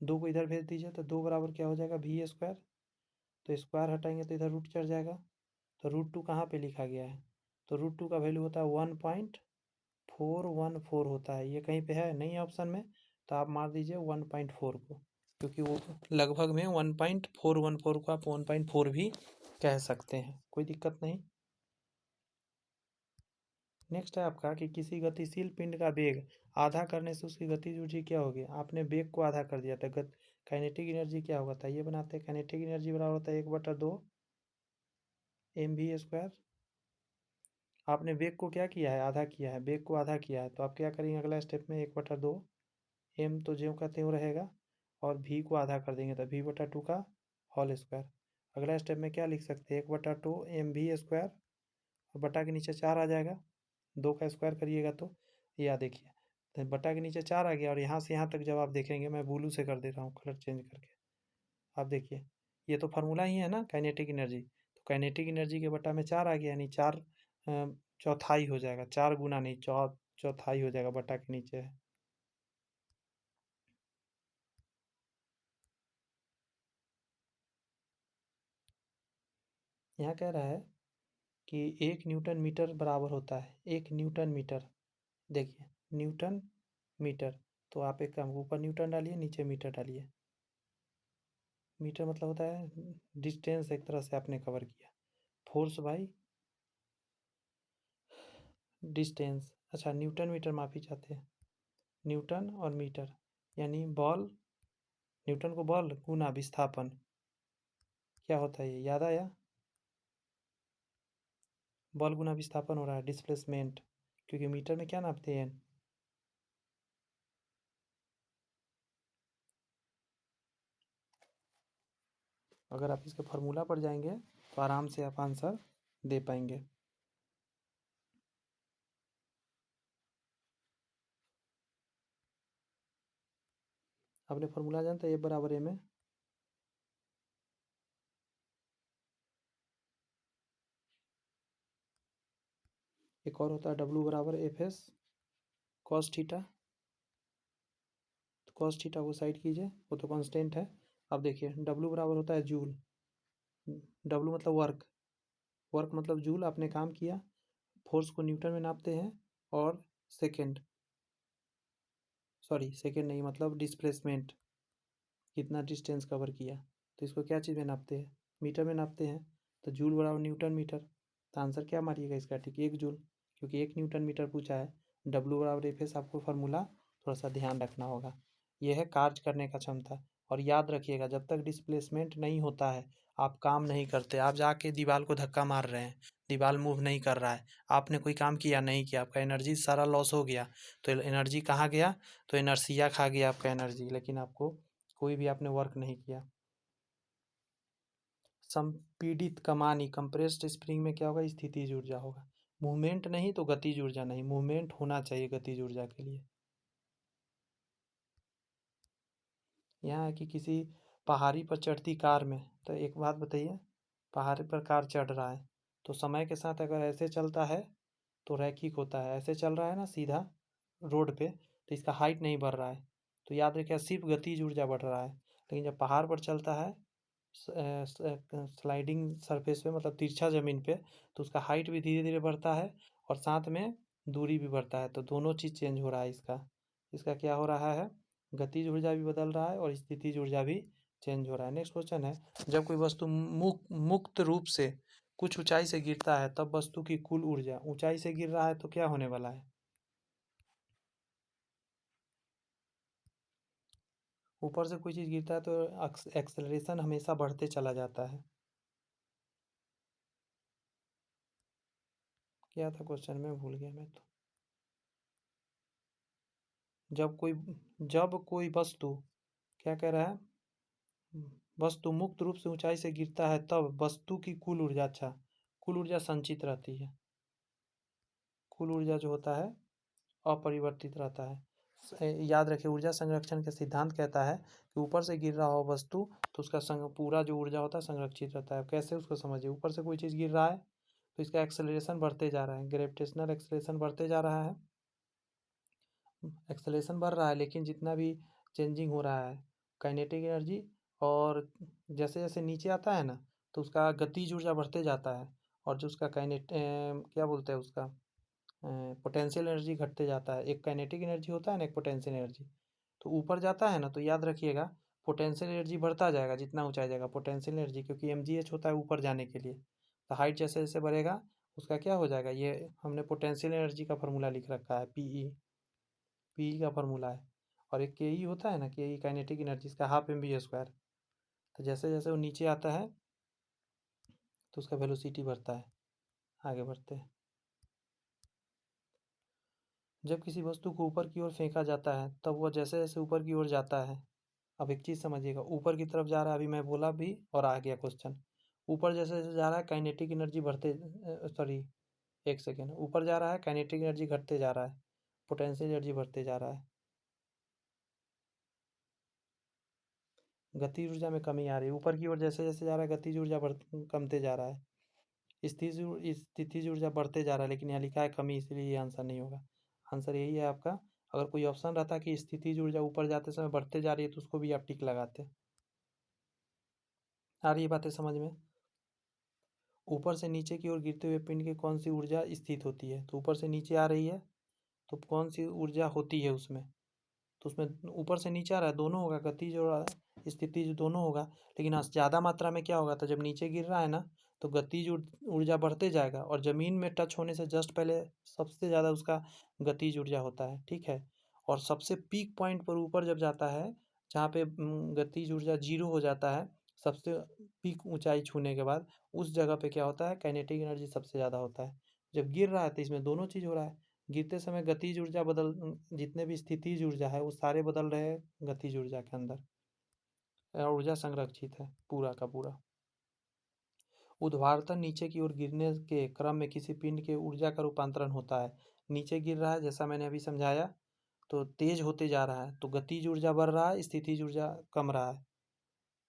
2 को इधर भेज दीजिए तो 2 बराबर क्या हो जाएगा, v²। तो स्क्वायर हटाएंगे तो इधर रूट चढ़ जाएगा, तो √2 कहाँ पे लिखा गया है? तो √2 का वैल्यू होता है 1.414 होता है। ये कहीं पे है नहीं है ऑप्शन में, तो आप मार दीजिए 1.4 को, क्योंकि वो लगभग में 1.414 को आप 1.4 भी कह सकते हैं, कोई दिक्कत नहीं। नेक्स्ट है आपका कि किसी गतिशील पिंड का वेग आधा करने से उसकी गतिज ऊर्जा क्या होगी? आपने वेग को आधा कर दिया था, काइनेटिक एनर्जी क्या होगा था, ये बनाते हैं। काइनेटिक एनर्जी बराबर होता है 1/2 mv²। आपने वेग को क्या किया है, आधा किया है, वेग को आधा किया है, तो आप क्या करेंगे अगला स्टेप में, 1/2 m तो ज्यों का त्यों रहेगा, और v को आधा कर देंगे तो v/2 का होल स्क्वायर। अगला स्टेप में क्या लिख सकते हैं, 1/2 mv², और बटा के नीचे 4 आ जाएगा, 2 का स्क्वायर करिएगा तो यह देखिए, तो बटा के नीचे 4 आ गया, और यहाँ से यहाँ तक जब आप देखेंगे, मैं ब्लू से कर दे रहा हूँ कलर चेंज करके, आप देखिए ये तो फार्मूला ही है ना काइनेटिक एनर्जी, तो काइनेटिक एनर्जी के बटा में 4 आ गया, यानी 4 चौथाई हो जाएगा, 4 गुना नहीं, चौथाई हो जाएगा, बटा के नीचे है। यहाँ कह रहा है कि 1 न्यूटन मीटर बराबर होता है, 1 न्यूटन मीटर। देखिए, न्यूटन मीटर, तो आप एक काम, ऊपर न्यूटन डालिए, नीचे मीटर डालिए। मीटर मतलब होता है डिस्टेंस, एक तरह से आपने कवर किया, फोर्स बाई डिस्टेंस। अच्छा, न्यूटन मीटर माफी चाहते हैं, न्यूटन और मीटर, यानी बॉल, न्यूटन को बॉल गुना विस्थापन, क्या होता है ये याद आया? बॉल गुना विस्थापन हो रहा है, डिस्प्लेसमेंट, क्योंकि मीटर में क्या नापते हैं, अगर आप इसके फार्मूला पर जाएंगे तो आराम से आप आंसर दे पाएंगे। आपने फार्मूला जानते हैं, F = m है। एक और होता है W = FS cos थीटा, तो cos थीटा को साइड कीजिए, वो तो कांस्टेंट है। अब देखिए, W बराबर होता है जूल, W मतलब वर्क, वर्क मतलब जूल, आपने काम किया, फोर्स को न्यूटन में नापते हैं, और सेकेंड, सॉरी सेकेंड नहीं, मतलब डिस्प्लेसमेंट, कितना डिस्टेंस कवर किया, तो इसको क्या चीज़ में नापते हैं, मीटर में नापते हैं, तो जूल बराबर न्यूटन मीटर, तो आंसर क्या मारिएगा इसका, ठीक 1 जूल, क्योंकि 1 न्यूटन मीटर पूछा है। W = FS, आपको फार्मूला थोड़ा सा ध्यान रखना होगा। यह है कार्य करने का क्षमता, और याद रखिएगा, जब तक डिस्प्लेसमेंट नहीं होता है आप काम नहीं करते। आप जाके दीवार को धक्का मार रहे हैं, दीवार मूव नहीं कर रहा है, आपने कोई काम किया नहीं किया, आपका एनर्जी सारा लॉस हो गया, तो एनर्जी कहाँ गया, तो इनर्शिया खा गया आपका एनर्जी, लेकिन आपको कोई भी आपने वर्क नहीं किया। संपीड़ित कमानी, कंप्रेस्ड स्प्रिंग में क्या होगा, स्थितिज ऊर्जा होगा, मूवमेंट नहीं तो गतिज ऊर्जा नहीं, मूवमेंट होना चाहिए गतिज ऊर्जा के लिए। यहाँ है कि किसी पहाड़ी पर चढ़ती कार में, तो एक बात बताइए, पहाड़ी पर कार चढ़ रहा है, तो समय के साथ अगर ऐसे चलता है तो रैखिक होता है, ऐसे चल रहा है ना सीधा रोड पे, तो इसका हाइट नहीं बढ़ रहा है, तो याद रखिए सिर्फ गतिज ऊर्जा बढ़ रहा है। लेकिन जब पहाड़ पर चलता है स्लाइडिंग सरफेस पे, मतलब तिरछा ज़मीन पे, तो उसका हाइट भी धीरे धीरे बढ़ता है, और साथ में दूरी भी बढ़ता है, तो दोनों चीज़ चेंज हो रहा है इसका। इसका क्या हो रहा है, गतिज ऊर्जा भी बदल रहा है, और स्थितिज ऊर्जा भी चेंज हो रहा है। नेक्स्ट क्वेश्चन है, जब कोई वस्तु मुक्त रूप से कुछ ऊंचाई से गिरता है तब वस्तु की कुल ऊर्जा, ऊंचाई से गिर रहा है तो क्या होने वाला है, ऊपर से कोई चीज़ गिरता है तो एक्सेलरेशन हमेशा बढ़ते चला जाता है। क्या था क्वेश्चन में, भूल गया मैं तो। जब कोई वस्तु, क्या कह रहा है, वस्तु मुक्त रूप से ऊंचाई से गिरता है तब वस्तु की कुल ऊर्जा, अच्छा, कुल ऊर्जा संचित रहती है। कुल ऊर्जा जो होता है अपरिवर्तित रहता है। याद रखिए, ऊर्जा संरक्षण का सिद्धांत कहता है कि ऊपर से गिर रहा हो वस्तु तो उसका पूरा जो ऊर्जा होता है संरक्षित रहता है। कैसे, उसको समझिए। ऊपर से कोई चीज़ गिर रहा है तो इसका एक्सेलरेशन बढ़ते जा रहा है, ग्रेविटेशनल एक्सेलरेशन बढ़ते जा रहा है। एक्सेलरेशन बढ़ रहा है, लेकिन जितना भी चेंजिंग हो रहा है काइनेटिक एनर्जी, और जैसे जैसे नीचे आता है ना तो उसका गतिज ऊर्जा बढ़ते जाता है, और जो उसका क्या बोलते हैं उसका पोटेंशियल एनर्जी घटते जाता है। एक काइनेटिक एनर्जी होता है ना, एक पोटेंशियल एनर्जी। तो ऊपर जाता है ना तो याद रखिएगा पोटेंशियल एनर्जी बढ़ता जाएगा जितना ऊंचाई जाएगा, पोटेंशियल एनर्जी, क्योंकि mgh होता है ऊपर जाने के लिए। तो हाइट जैसे जैसे बढ़ेगा उसका क्या हो जाएगा, ये हमने पोटेंशियल एनर्जी का फार्मूला लिख रखा है, पीई का फार्मूला है। और एक के होता है ना, के काइनेटिक एनर्जी, इसका हाफ mv²। तो जैसे जैसे वो नीचे आता है तो उसका वेलोसिटी बढ़ता है, आगे बढ़ते हैं। जब किसी वस्तु को ऊपर की ओर फेंका जाता है तब वह जैसे जैसे ऊपर की ओर जाता है, अब एक चीज़ समझिएगा, ऊपर की तरफ जा रहा है, अभी मैं बोला भी और आ गया क्वेश्चन। ऊपर जैसे जैसे जा रहा है काइनेटिक एनर्जी बढ़ते, सॉरी, एक सेकेंड, ऊपर जा रहा है काइनेटिक एनर्जी घटते जा रहा है, पोटेंशियल एनर्जी बढ़ते जा रहा है। गतिज ऊर्जा में कमी आ रही है, ऊपर की ओर जैसे जैसे जा रहा है गतिज ऊर्जा बढ़ कमते जा रहा है। स्थितिज ऊर्जा बढ़ते जा रहा है, लेकिन यहाँ लिखा है कमी, इसलिए ये आंसर नहीं होगा। आंसर यही है आपका। अगर कोई ऑप्शन रहता कि स्थितिज ऊर्जा ऊपर जाते समय बढ़ते जा रही है तो उसको भी आप टिक लगाते। आ रही है बातें समझ में? ऊपर से नीचे की ओर गिरते हुए पिंड की कौन सी ऊर्जा स्थित होती है? तो ऊपर से नीचे आ रही है तो कौन सी ऊर्जा होती है उसमें? तो उसमें ऊपर से नीचे आ रहा है, दोनों होगा, गतिज और स्थितिज दोनों होगा। लेकिन ज़्यादा मात्रा में क्या होगा, तो जब नीचे गिर रहा है ना तो गतिज ऊर्जा बढ़ते जाएगा, और ज़मीन में टच होने से जस्ट पहले सबसे ज़्यादा उसका गतिज ऊर्जा होता है, ठीक है। और सबसे पीक पॉइंट पर ऊपर जब जाता है, जहाँ पे गतिज ऊर्जा जीरो हो जाता है, सबसे पीक ऊंचाई छूने के बाद उस जगह पे क्या होता है, काइनेटिक एनर्जी सबसे ज़्यादा होता है। जब गिर रहा है तो इसमें दोनों चीज़ हो रहा है। गिरते समय गतिज ऊर्जा जितने भी स्थितिज ऊर्जा है वो सारे बदल रहे हैं गतिज ऊर्जा के अंदर, ऊर्जा संरक्षित है पूरा का पूरा। ऊर्ध्वाधर नीचे की ओर गिरने के क्रम में किसी पिंड के ऊर्जा का रूपांतरण होता है। नीचे गिर रहा है, जैसा मैंने अभी समझाया, तो तेज होते जा रहा है तो गतिज ऊर्जा बढ़ रहा है, स्थितिज ऊर्जा कम रहा है।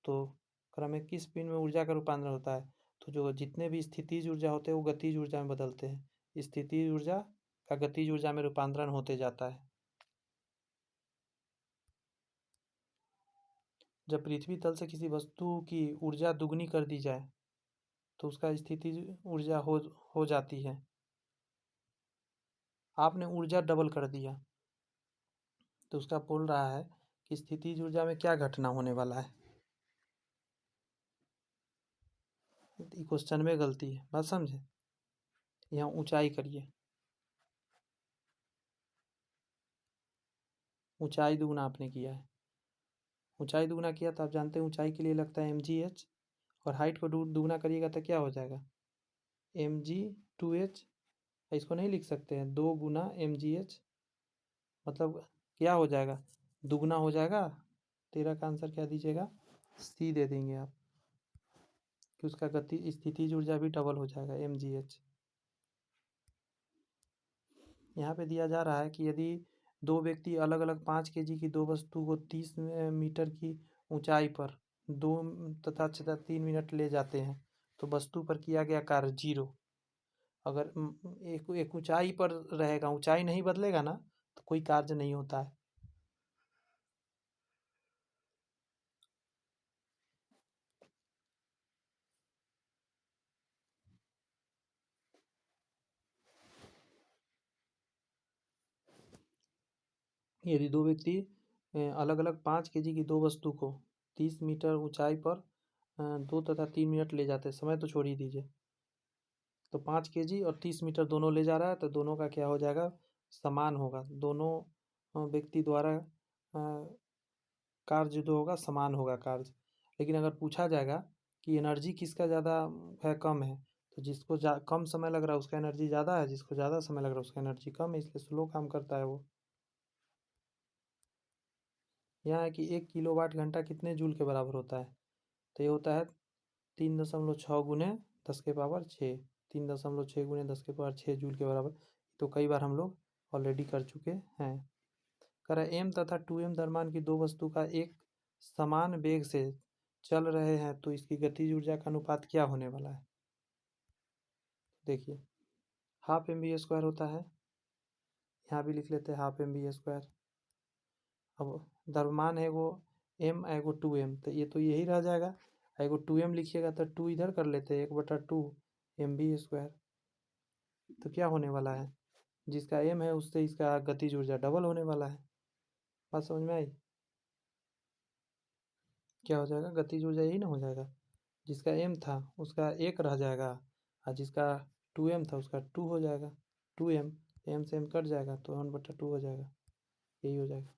तो क्रम में किस पिंड में ऊर्जा का रूपांतरण होता है, तो जो जितने भी स्थितिज ऊर्जा होते हैं वो गतिज ऊर्जा में बदलते हैं, स्थितिज ऊर्जा का गतिज ऊर्जा में रूपांतरण होते जाता है। जब पृथ्वी तल से किसी वस्तु की ऊर्जा दुगनी कर दी जाए तो उसका स्थितिज ऊर्जा हो जाती है। आपने ऊर्जा डबल कर दिया तो उसका बोल रहा है कि स्थितिज ऊर्जा में क्या घटना होने वाला है। क्वेश्चन में गलती है, बात समझे। यहाँ ऊंचाई करिए, ऊंचाई दुगुना आपने किया है। ऊंचाई दुगुना किया तो आप जानते हैं ऊंचाई के लिए लगता है mgh, और हाइट को दुगुना करिएगा तो क्या हो जाएगा, mg2h। इसको नहीं लिख सकते हैं 2 गुना mgh, मतलब क्या हो जाएगा, दुगना हो जाएगा। तेरह का आंसर क्या दीजिएगा, सी दे देंगे आप, कि उसका गति स्थितिज ऊर्जा भी डबल हो जाएगा mgh। यहाँ पे दिया जा रहा है कि यदि दो व्यक्ति अलग अलग 5 kg की दो वस्तु को 30 मीटर की ऊंचाई पर 2 तथा 3 मिनट ले जाते हैं तो वस्तु पर किया गया कार्य जीरो। अगर एक एक ऊंचाई पर रहेगा, ऊंचाई नहीं बदलेगा ना तो कोई कार्य नहीं होता है। यदि दो व्यक्ति अलग अलग 5 kg की दो वस्तु को 30 मीटर ऊंचाई पर 2 तथा 3 मिनट ले जाते हैं, समय तो छोड़ ही दीजिए। तो 5 kg और 30 मीटर दोनों ले जा रहा है तो दोनों का क्या हो जाएगा, समान होगा। दोनों व्यक्ति द्वारा कार्य जो होगा समान होगा कार्य। लेकिन अगर पूछा जाएगा कि एनर्जी किसका ज़्यादा है, कम है, तो जिसको कम समय लग रहा है उसका एनर्जी ज़्यादा है, जिसको ज़्यादा समय लग रहा है उसका एनर्जी कम है, इसलिए स्लो काम करता है वो। यहाँ है कि 1 किलोवाट घंटा कितने जूल के बराबर होता है। तो ये होता है 3.6 गुने 10⁻6, 3.6 गुने 10⁻6 जूल के बराबर। तो कई बार हम लोग ऑलरेडी कर चुके हैं। कह रहा है m तथा 2m द्रव्यमान की दो वस्तु का एक समान वेग से चल रहे हैं तो इसकी गतिज ऊर्जा का अनुपात क्या होने वाला है। देखिए हाफ mv² होता है, यहाँ भी लिख लेते हैं हाफ mv²। अब द्रव्यमान है वो m, एगो 2m, तो ये तो यही रह जाएगा। एगो 2m लिखिएगा तो 2 इधर कर लेते हैं, 1/2 mv²। तो क्या होने वाला है, जिसका m है उससे इसका गतिज ऊर्जा डबल होने वाला है। बात समझ में आई। क्या हो जाएगा, गतिज ऊर्जा यही ना हो जाएगा, जिसका m था उसका 1 रह जाएगा और जिसका 2m था उसका 2 हो जाएगा। 2m, m से m कट जाएगा तो 1/2 हो जाएगा, यही हो जाएगा।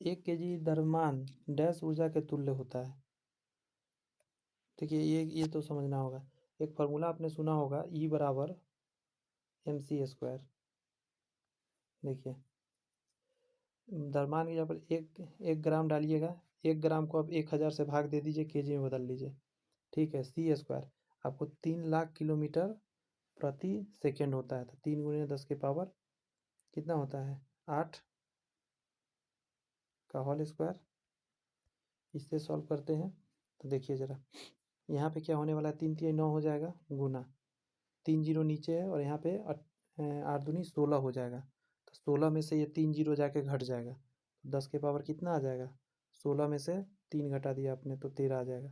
1 kg द्रव्यमान डैश ऊर्जा के तुल्य होता है। देखिए ये तो समझना होगा। एक फार्मूला आपने सुना होगा, E बराबर mc²। देखिए द्रव्यमान की जगह पर एक ग्राम डालिएगा, 1 ग्राम को अब 1000 से भाग दे दीजिए, केजी में बदल लीजिए। ठीक है, c²। आपको 3 लाख किलोमीटर प्रति सेकेंड होता है, तो 3 गुने 10 के पावर कितना होता है, 8 का होल स्क्वायर। इससे सॉल्व करते हैं तो देखिए ज़रा, यहाँ पे क्या होने वाला है, 3 3 9 हो जाएगा गुना, 3 जीरो नीचे है और यहाँ पे 8 दूनी 16 हो जाएगा। तो 16 में से ये 3 जीरो जाके घट जाएगा, तो 10 के पावर कितना आ जाएगा, 16 में से 3 घटा दिया आपने तो 13 आ जाएगा।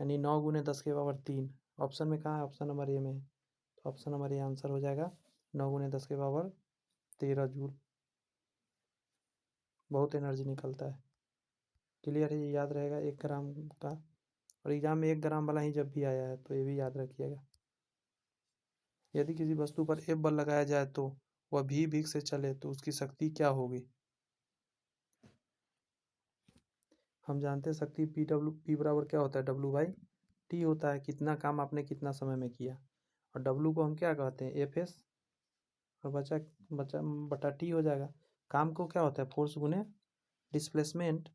यानी 9 गुने 10 के पावर 3। ऑप्शन में कहाँ है, ऑप्शन नंबर ए में है, तो ऑप्शन नंबर ए आंसर हो जाएगा 9 गुने 10 के पावर 13 जूल। बहुत एनर्जी निकलता है। क्लियर है, ये याद रहेगा 1 ग्राम का। और एग्जाम में 1 ग्राम वाला ही जब भी आया है तो ये भी याद रखिएगा। यदि किसी वस्तु पर F बल लगाया जाए तो वह भी वेग से चले तो उसकी शक्ति क्या होगी। हम जानते हैं शक्ति P बराबर क्या होता है, W/T होता है, कितना काम आपने कितना समय में किया। और W को हम क्या कहते हैं, Fs, और बचा बचा बटा T हो जाएगा। काम को क्या होता है, फोर्स गुने डिस्प्लेसमेंट,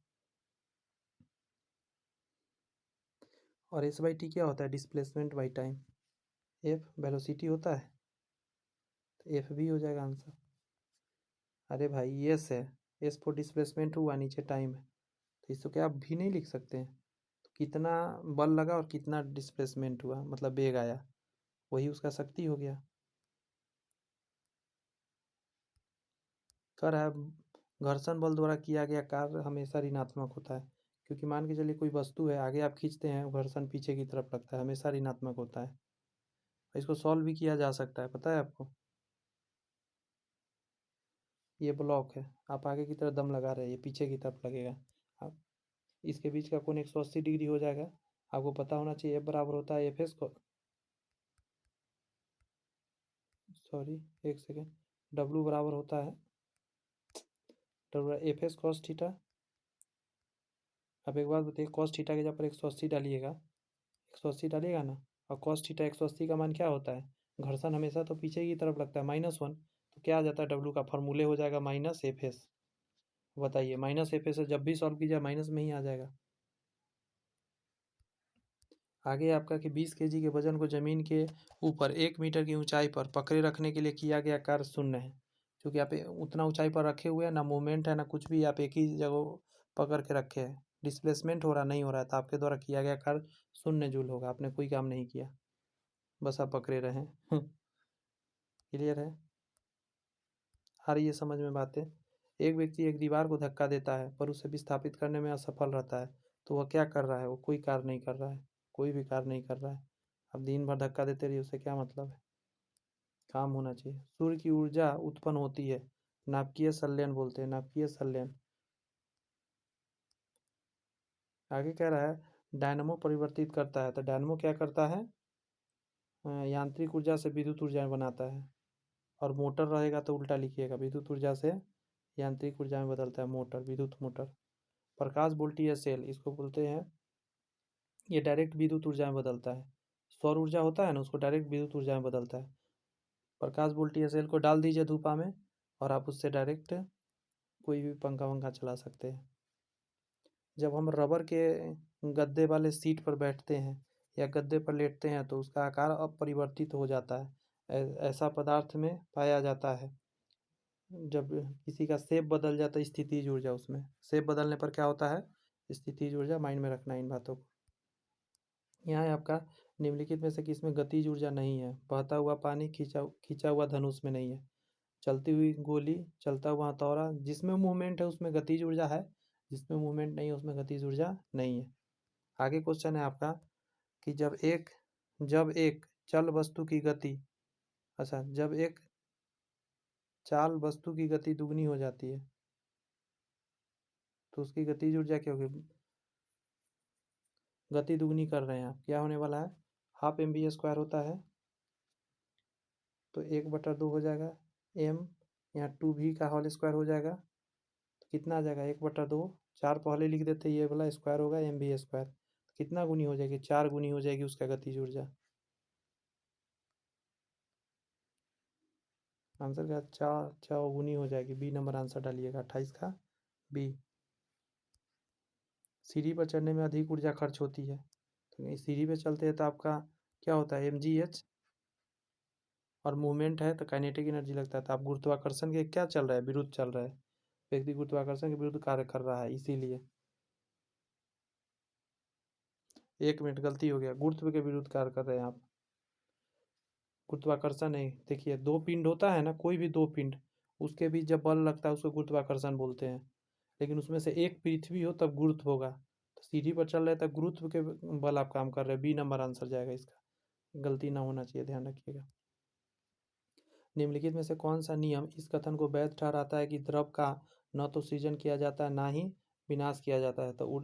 और S/T क्या होता है, displacement by time. F velocity होता है तो F भी हो जाएगा आंसर। अरे भाई ये S है, S फॉर डिस्प्लेसमेंट हुआ, नीचे टाइम है, तो इसको क्या आप भी नहीं लिख सकते हैं। तो कितना बल लगा और कितना डिस्प्लेसमेंट हुआ, मतलब वेग आया, वही उसका शक्ति हो गया। कर है घर्षण बल द्वारा किया गया कार्य हमेशा ऋणात्मक होता है, क्योंकि मान के चलिए कोई वस्तु है, आगे आप खींचते हैं, घर्षण पीछे की तरफ लगता है, हमेशा ऋणात्मक होता है। इसको सॉल्व भी किया जा सकता है, पता है आपको। ये ब्लॉक है, आप आगे की तरफ दम लगा रहे हैं, ये पीछे की तरफ लगेगा। आप इसके बीच का कोण 180 डिग्री हो जाएगा। आपको पता होना चाहिए F बराबर होता है Fs को, सॉरी एक सेकेंड, W बराबर होता है Fs cos थीटा। अब एक बात बताइए, cos थीटा के जगह पर 180 डालिएगा, 180 डालिएगा ना, और cos थीटा 180 का मान क्या होता है, घर्षण हमेशा तो पीछे की तरफ लगता है, -1, तो क्या आ जाता है, W का फॉर्मूले हो जाएगा -Fs। बताइए -Fs जब भी सॉल्व कीजिए माइनस में ही आ जाएगा। आगे आपका कि 20 केजी के वजन को जमीन के ऊपर 1 मीटर की ऊंचाई पर पकड़े रखने के लिए किया गया कार्य शून्य है। क्योंकि आप उतना ऊंचाई पर रखे हुए हैं, ना मूवमेंट है ना कुछ भी, आप एक ही जगह पकड़ के रखे हैं, डिस्प्लेसमेंट हो रहा नहीं हो रहा है, तो आपके द्वारा किया गया कार्य 0 जूल होगा, आपने कोई काम नहीं किया, बस आप पकड़े रहें। क्लियर है, आ रही है समझ में बातें। एक व्यक्ति एक दीवार को धक्का देता है पर उसे विस्थापित करने में असफल रहता है, तो वह क्या कर रहा है, वो कोई कार्य नहीं कर रहा है, कोई भी कार्य नहीं कर रहा है। अब दिन भर धक्का देते रहिए, उससे क्या मतलब है, काम होना चाहिए। सूर्य की ऊर्जा उत्पन्न होती है, नाभिकीय संलयन बोलते हैं, नाभिकीय संलयन। आगे कह रहा है डायनमो परिवर्तित करता है, तो डायनमो क्या करता है, यांत्रिक ऊर्जा से विद्युत ऊर्जा बनाता है। और मोटर रहेगा तो उल्टा लिखिएगा, विद्युत ऊर्जा से यांत्रिक ऊर्जा में बदलता है, मोटर, विद्युत मोटर। प्रकाश वोल्टीय सेल इसको बोलते हैं, ये डायरेक्ट विद्युत ऊर्जा में बदलता है। सौर ऊर्जा होता है ना, उसको डायरेक्ट विद्युत ऊर्जा में बदलता है। प्रकाश वोल्टीय सेल को डाल दीजिए धूपा में और आप उससे डायरेक्ट कोई भी पंखा वंखा चला सकते हैं। जब हम रबर के गद्दे वाले सीट पर बैठते हैं या गद्दे पर लेटते हैं तो उसका आकार अपरिवर्तित हो जाता है। ऐसा पदार्थ में पाया जाता है। जब किसी का शेप बदल जाता है, स्थितिज ऊर्जा उसमें शेप बदलने पर क्या होता है, स्थितिज ऊर्जा। माइंड में रखना इन बातों को। यहाँ है आपका, निम्नलिखित में से किसमें गतिज ऊर्जा नहीं है? बहता हुआ पानी, खींचा खींचा हुआ धनुष में नहीं है। चलती हुई गोली, चलता हुआ हथौड़ा, जिसमें मूवमेंट है उसमें गतिज ऊर्जा है, जिसमें मूवमेंट नहीं है उसमें गतिज ऊर्जा नहीं है। आगे क्वेश्चन है आपका कि जब एक चल वस्तु की गति, अच्छा, जब एक चाल वस्तु की गति दुगनी हो जाती है तो उसकी गतिज ऊर्जा क्या होगी? गति दुगनी कर रहे हैं आप, क्या होने वाला है? हाफ एम बी स्क्वायर होता है तो 1/2 हो जाएगा एम, यहाँ 2v का होल स्क्वायर हो जाएगा तो कितना आ जाएगा? 1/2। 4 पहले लिख देते, ये वाला स्क्वायर होगा एम बी स्क्वायर। कितना गुनी हो जाएगी? 4 गुनी हो जाएगी उसका गतिज ऊर्जा। आंसर का 4 गुनी हो जाएगी। बी नंबर आंसर डालिएगा 28 का बी। सीढ़ी पर चढ़ने में अधिक ऊर्जा खर्च होती है तो इस सीढ़ी पे चलते हैं तो आपका क्या होता है? mgh। और मूवमेंट है तो काइनेटिक एनर्जी लगता है। तो आप गुरुत्वाकर्षण के क्या चल रहा है? विरुद्ध चल रहा है। व्यक्ति गुरुत्वाकर्षण के विरुद्ध कार्य कर रहा है, इसीलिए। 1 मिनट, गलती हो गया, गुरुत्व के विरुद्ध कार्य कर रहे हैं आप। गुरुत्वाकर्षण नहीं, देखिए 2 पिंड होता है ना, कोई भी 2 पिंड, उसके बीच जब बल लगता है उसको गुरुत्वाकर्षण बोलते हैं। लेकिन उसमें से एक पृथ्वी हो तब गुरुत्व होगा। तो सीढ़ी पर चल रहे तब गुरुत्व के बल आप काम कर रहे हैं। बी नंबर आंसर जाएगा इसका, गलती ना होना चाहिए, ध्यान रखिएगा। निम्नलिखित में से कौन सा नियम इस कथन को वैध ठहराता है कि द्रव का न तो सृजन किया जाता है ना ही विनाश किया जाता है? तो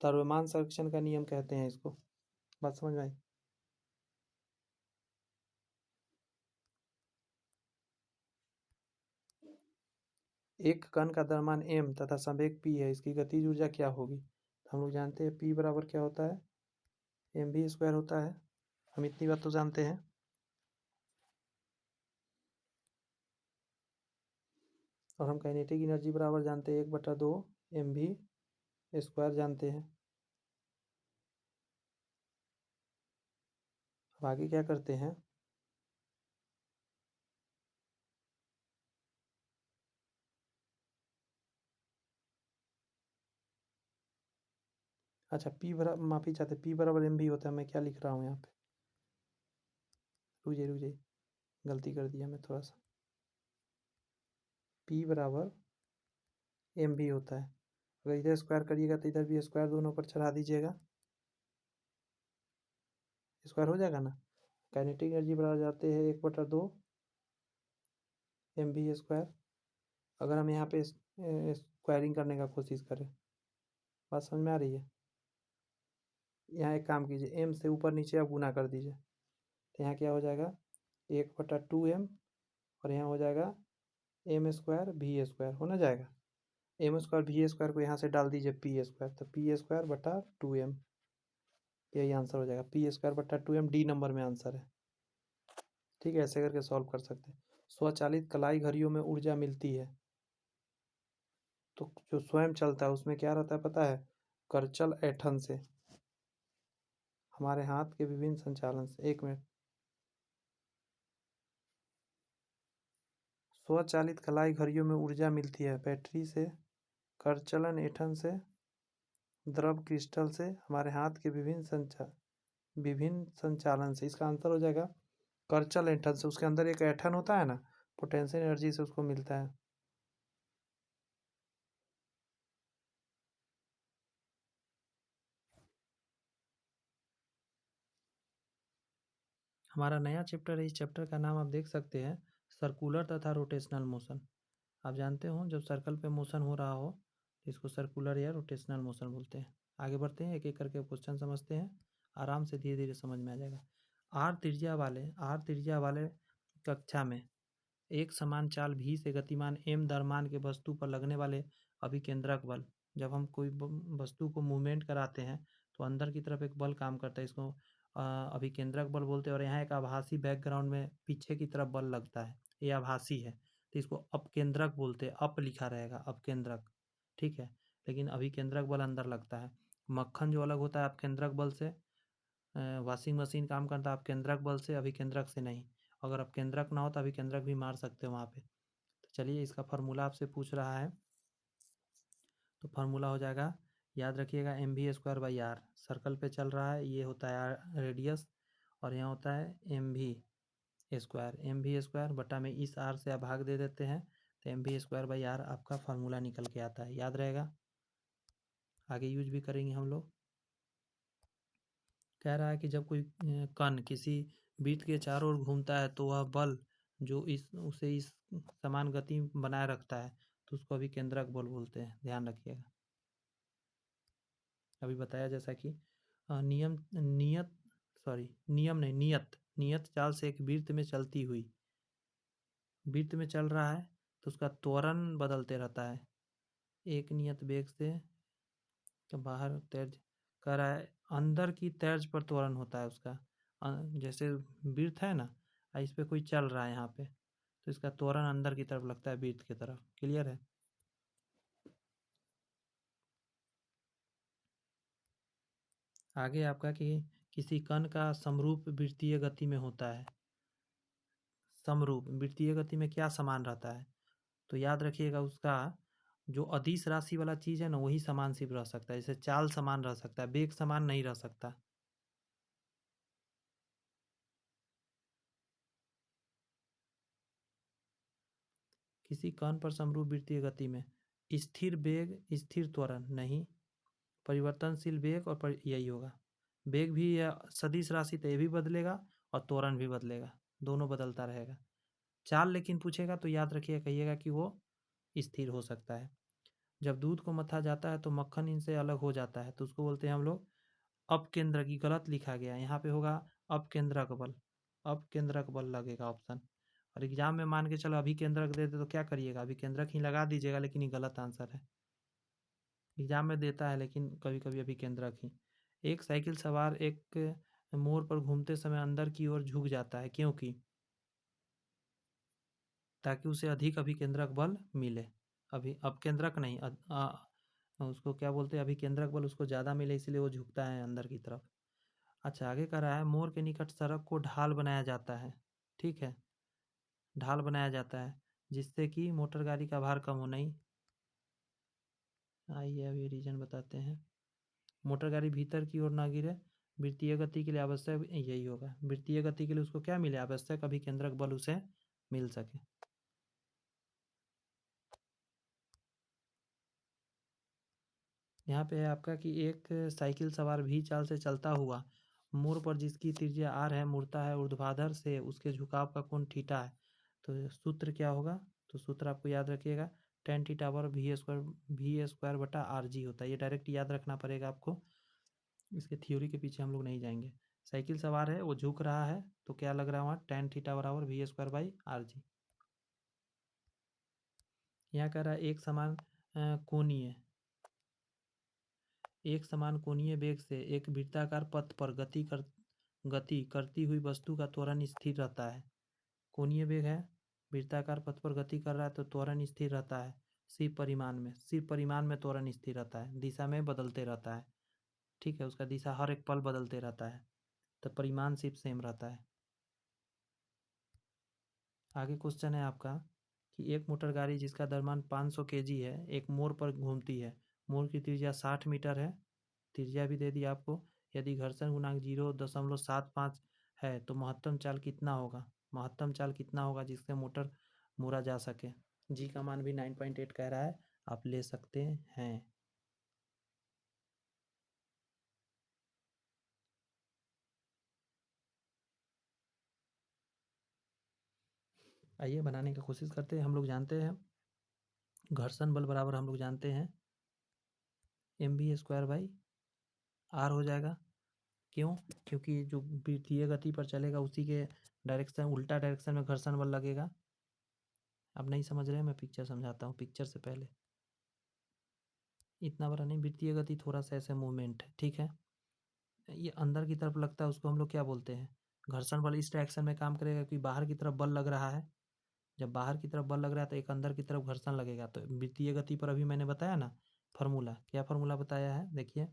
द्रव्यमान संरक्षण का नियम कहते हैं इसको। बात समझ में आई? एक कण का द्रव्यमान m तथा संवेग p है, इसकी गतिज ऊर्जा क्या होगी? तो हम लोग जानते हैं p बराबर क्या होता है? mv स्क्वायर होता है। हम इतनी बात तो जानते हैं। और हम काइनेटिक एनर्जी बराबर जानते हैं 1/2 mv स्क्वायर जानते हैं। अब आगे क्या करते हैं? अच्छा, p बराबर, माफी चाहते, p बराबर mv होता है। मैं क्या लिख रहा हूँ यहाँ पे? रुक जाइए, गलती कर दिया मैं थोड़ा सा। p बराबर mv होता है। अगर इधर स्क्वायर करिएगा तो इधर भी स्क्वायर दोनों पर चढ़ा दीजिएगा, स्क्वायर हो जाएगा ना। काइनेटिक एनर्जी बराबर जाते हैं 1/2 mv स्क्वायर। अगर हम यहाँ पे स्क्वायरिंग करने का कोशिश करें, बात समझ में आ रही है? यहाँ एक काम कीजिए, m से ऊपर नीचे आप गुना कर दीजिए तो यहाँ क्या हो जाएगा? 1/2m, और यहाँ हो जाएगा m स्क्वायर v स्क्वायर, होना जाएगा। m स्क्वायर v स्क्वायर को यहाँ से डाल दीजिए p स्क्वायर, तो p स्क्वायर बटा 2m, यही आंसर हो जाएगा। p स्क्वायर बटा 2m डी नंबर में आंसर है। ठीक है, ऐसे करके सॉल्व कर सकते हैं। स्वचालित कलाई घड़ियों में ऊर्जा मिलती है तो जो स्वयं चलता है उसमें क्या रहता है पता है? करचल ऐंठन से, हमारे हाथ के विभिन्न संचालन से। 1 मिनट। स्वचालित कलाई घड़ियों में ऊर्जा मिलती है बैटरी से, करचलन ऐंठन से, द्रव क्रिस्टल से, हमारे हाथ के विभिन्न संचालन से। इसका आंसर हो जाएगा करचल ऐंठन से। उसके अंदर एक ऐंठन होता है ना, पोटेंशियल एनर्जी से उसको मिलता है। हमारा नया चैप्टर है, इस चैप्टर का नाम आप देख सकते हैं, सर्कुलर तथा रोटेशनल मोशन। आप जानते हो जब सर्कल पे मोशन हो रहा हो तो इसको सर्कुलर या रोटेशनल मोशन बोलते हैं। आगे बढ़ते हैं, एक एक करके क्वेश्चन समझते हैं, आराम से धीरे धीरे समझ में आ जाएगा। आर त्रिज्या वाले कक्षा में एक समान चाल v से गतिमान m द्रव्यमान के वस्तु पर लगने वाले अभिकेंद्रक बल। जब हम कोई वस्तु को मूवमेंट कराते हैं तो अंदर की तरफ एक बल काम करता है, इसको अभिकेंद्रक बल बोलते हैं। और यहाँ एक आभासी बैकग्राउंड में पीछे की तरफ बल लगता है, ये आभासी है तो इसको अपकेंद्रक बोलते हैं। अप लिखा रहेगा, अपकेंद्रक। ठीक है, लेकिन अभिकेंद्रक बल अंदर लगता है। मक्खन जो अलग होता है अपकेंद्रक बल से, वॉशिंग मशीन काम करता है अपकेंद्रक बल से, अभिकेंद्रक से नहीं। अगर अपकेंद्रक ना हो तो अभिकेंद्रक भी मार सकते हो वहाँ पे। तो चलिए इसका फार्मूला आपसे पूछ रहा है, तो फार्मूला हो जाएगा, याद रखिएगा, mv²/r। सर्कल पे चल रहा है, ये होता है रेडियस, और यहाँ होता है mv²। बटा में इस r से आप भाग दे देते हैं, तो mv²/r आपका फार्मूला निकल के आता है। याद रहेगा, आगे यूज भी करेंगे हम लोग। कह रहा है कि जब कोई कण किसी वृत्त के चारों ओर घूमता है तो वह बल जो उसे इस समान गति बनाए रखता है, तो उसको अभिकेंद्रक बल बोलते हैं। ध्यान रखिएगा। अभी बताया जैसा कि नियत चाल से एक वृत्त में चलती हुई, वृत्त में चल रहा है तो उसका त्वरण बदलते रहता है। एक नियत वेग से बाहर तेज कर रहा है, अंदर की तर्ज पर त्वरण होता है उसका। जैसे वृत्त है ना, इस पे कोई चल रहा है यहाँ पे, तो इसका त्वरण अंदर की तरफ लगता है, वृत्त की तरफ। क्लियर है? आगे आपका कि किसी कण का समरूप वृत्तीय गति में होता है। समरूप वृत्तीय गति में क्या समान रहता है? तो याद रखिएगा, उसका जो अदिश राशि वाला चीज है ना, वही समान सिर्फ रह सकता है। जैसे चाल समान रह सकता है, वेग समान नहीं रह सकता। किसी कण पर समरूप वृत्तीय गति में स्थिर वेग स्थिर त्वरण नहीं, परिवर्तनशील वेग और यही होगा। वेग भी या सदिश राशि तो ये भी बदलेगा और त्वरण भी बदलेगा, दोनों बदलता रहेगा। चाल लेकिन पूछेगा तो याद रखिएगा, कहिएगा कि वो स्थिर हो सकता है। जब दूध को मथा जाता है तो मक्खन इनसे अलग हो जाता है, तो उसको बोलते हैं हम लोग अपकेंद्रक। की गलत लिखा गया, यहाँ पे होगा अपकेंद्रक बल। अपकेंद्रक बल लगेगा ऑप्शन। और एग्जाम में मान के चलो अभिकेंद्रक दे दे तो क्या करिएगा? अभिकेंद्रक ही लगा दीजिएगा, लेकिन ये गलत आंसर है। एग्जाम में देता है लेकिन कभी कभी अभिकेंद्रक ही। एक साइकिल सवार एक मोड़ पर घूमते समय अंदर की ओर झुक जाता है, क्योंकि ताकि उसे अधिक अभिकेंद्रक बल मिले। अभी अपकेंद्रक नहीं, उसको क्या बोलते हैं, अभिकेंद्रक बल उसको ज़्यादा मिले, इसलिए वो झुकता है अंदर की तरफ। अच्छा, आगे कह रहा है, मोड़ के निकट सड़क को ढाल बनाया जाता है। ठीक है, ढाल बनाया जाता है जिससे कि मोटर गाड़ी का भार कम हो। नहीं, आइए अभी रीजन बताते हैं। मोटर गाड़ी भीतर की ओर ना गिरे, वृत्तीय गति के लिए आवश्यक यही होगा। वृत्तीय गति के लिए उसको क्या मिले? आवश्यक अभिकेंद्रक बल उसे मिल सके। यहाँ पे है आपका कि एक साइकिल सवार भी चाल से चलता हुआ मोड़ पर जिसकी त्रिज्या r है, मुड़ता है ऊर्ध्वाधर से, उसके झुकाव का कोण थीटा है। तो सूत्र क्या होगा? तो सूत्र आपको याद रखिएगा, tan थीटा पर v² बटा आर जी होता है। ये डायरेक्ट याद रखना पड़ेगा आपको, इसके थ्योरी के पीछे हम लोग नहीं जाएंगे। साइकिल सवार है, वो झुक रहा है, तो क्या लग रहा है वहाँ? tan थीटा बराबर v²/rg। यहाँ कह रहा है एक समान कोणीय वेग से एक वृत्ताकार पथ पर गति करती हुई वस्तु का त्वरण स्थिर रहता है। कोणीय वेग है, वृत्ताकार पथ पर गति कर रहा है, तो त्वरण स्थिर रहता है। सिर्फ परिमाण में त्वरण स्थिर रहता है, दिशा में बदलते रहता है। ठीक है, उसका दिशा हर एक पल बदलते रहता है, तो परिमाण सिर्फ सेम रहता है। आगे क्वेश्चन है आपका कि एक मोटर गाड़ी जिसका द्रव्यमान 500 kg है, एक मोड़ पर घूमती है। मोड़ की त्रिज्या 60 मीटर है, त्रिज्या भी दे दी आपको। यदि घर्षण गुणांक 0.75 है तो महत्तम चाल कितना होगा? महत्तम चाल कितना होगा जिससे मोटर मोड़ा जा सके? जी का मान भी 9.8 कह रहा है, आप ले सकते हैं। आइए बनाने की कोशिश करते हैं। हम लोग जानते हैं घर्षण बल बराबर हम लोग जानते हैं mv²/r हो जाएगा। क्यों? क्योंकि जो वृत्तीय गति पर चलेगा उसी के उल्टा डायरेक्शन में घर्षण बल लगेगा। अब नहीं समझ रहे हैं, मैं पिक्चर समझाता हूँ। पिक्चर से पहले इतना बड़ा नहीं, वृत्तीय गति थोड़ा सा ऐसे मूवमेंट है। ठीक है, ये अंदर की तरफ लगता है, उसको हम लोग क्या बोलते हैं? घर्षण बल। इस डायरेक्शन में काम करेगा क्योंकि बाहर की तरफ बल लग रहा है। जब बाहर की तरफ बल लग रहा है तो एक अंदर की तरफ घर्षण लगेगा। तो वृत्तीय गति पर अभी मैंने बताया ना फार्मूला, क्या फार्मूला बताया है देखिए,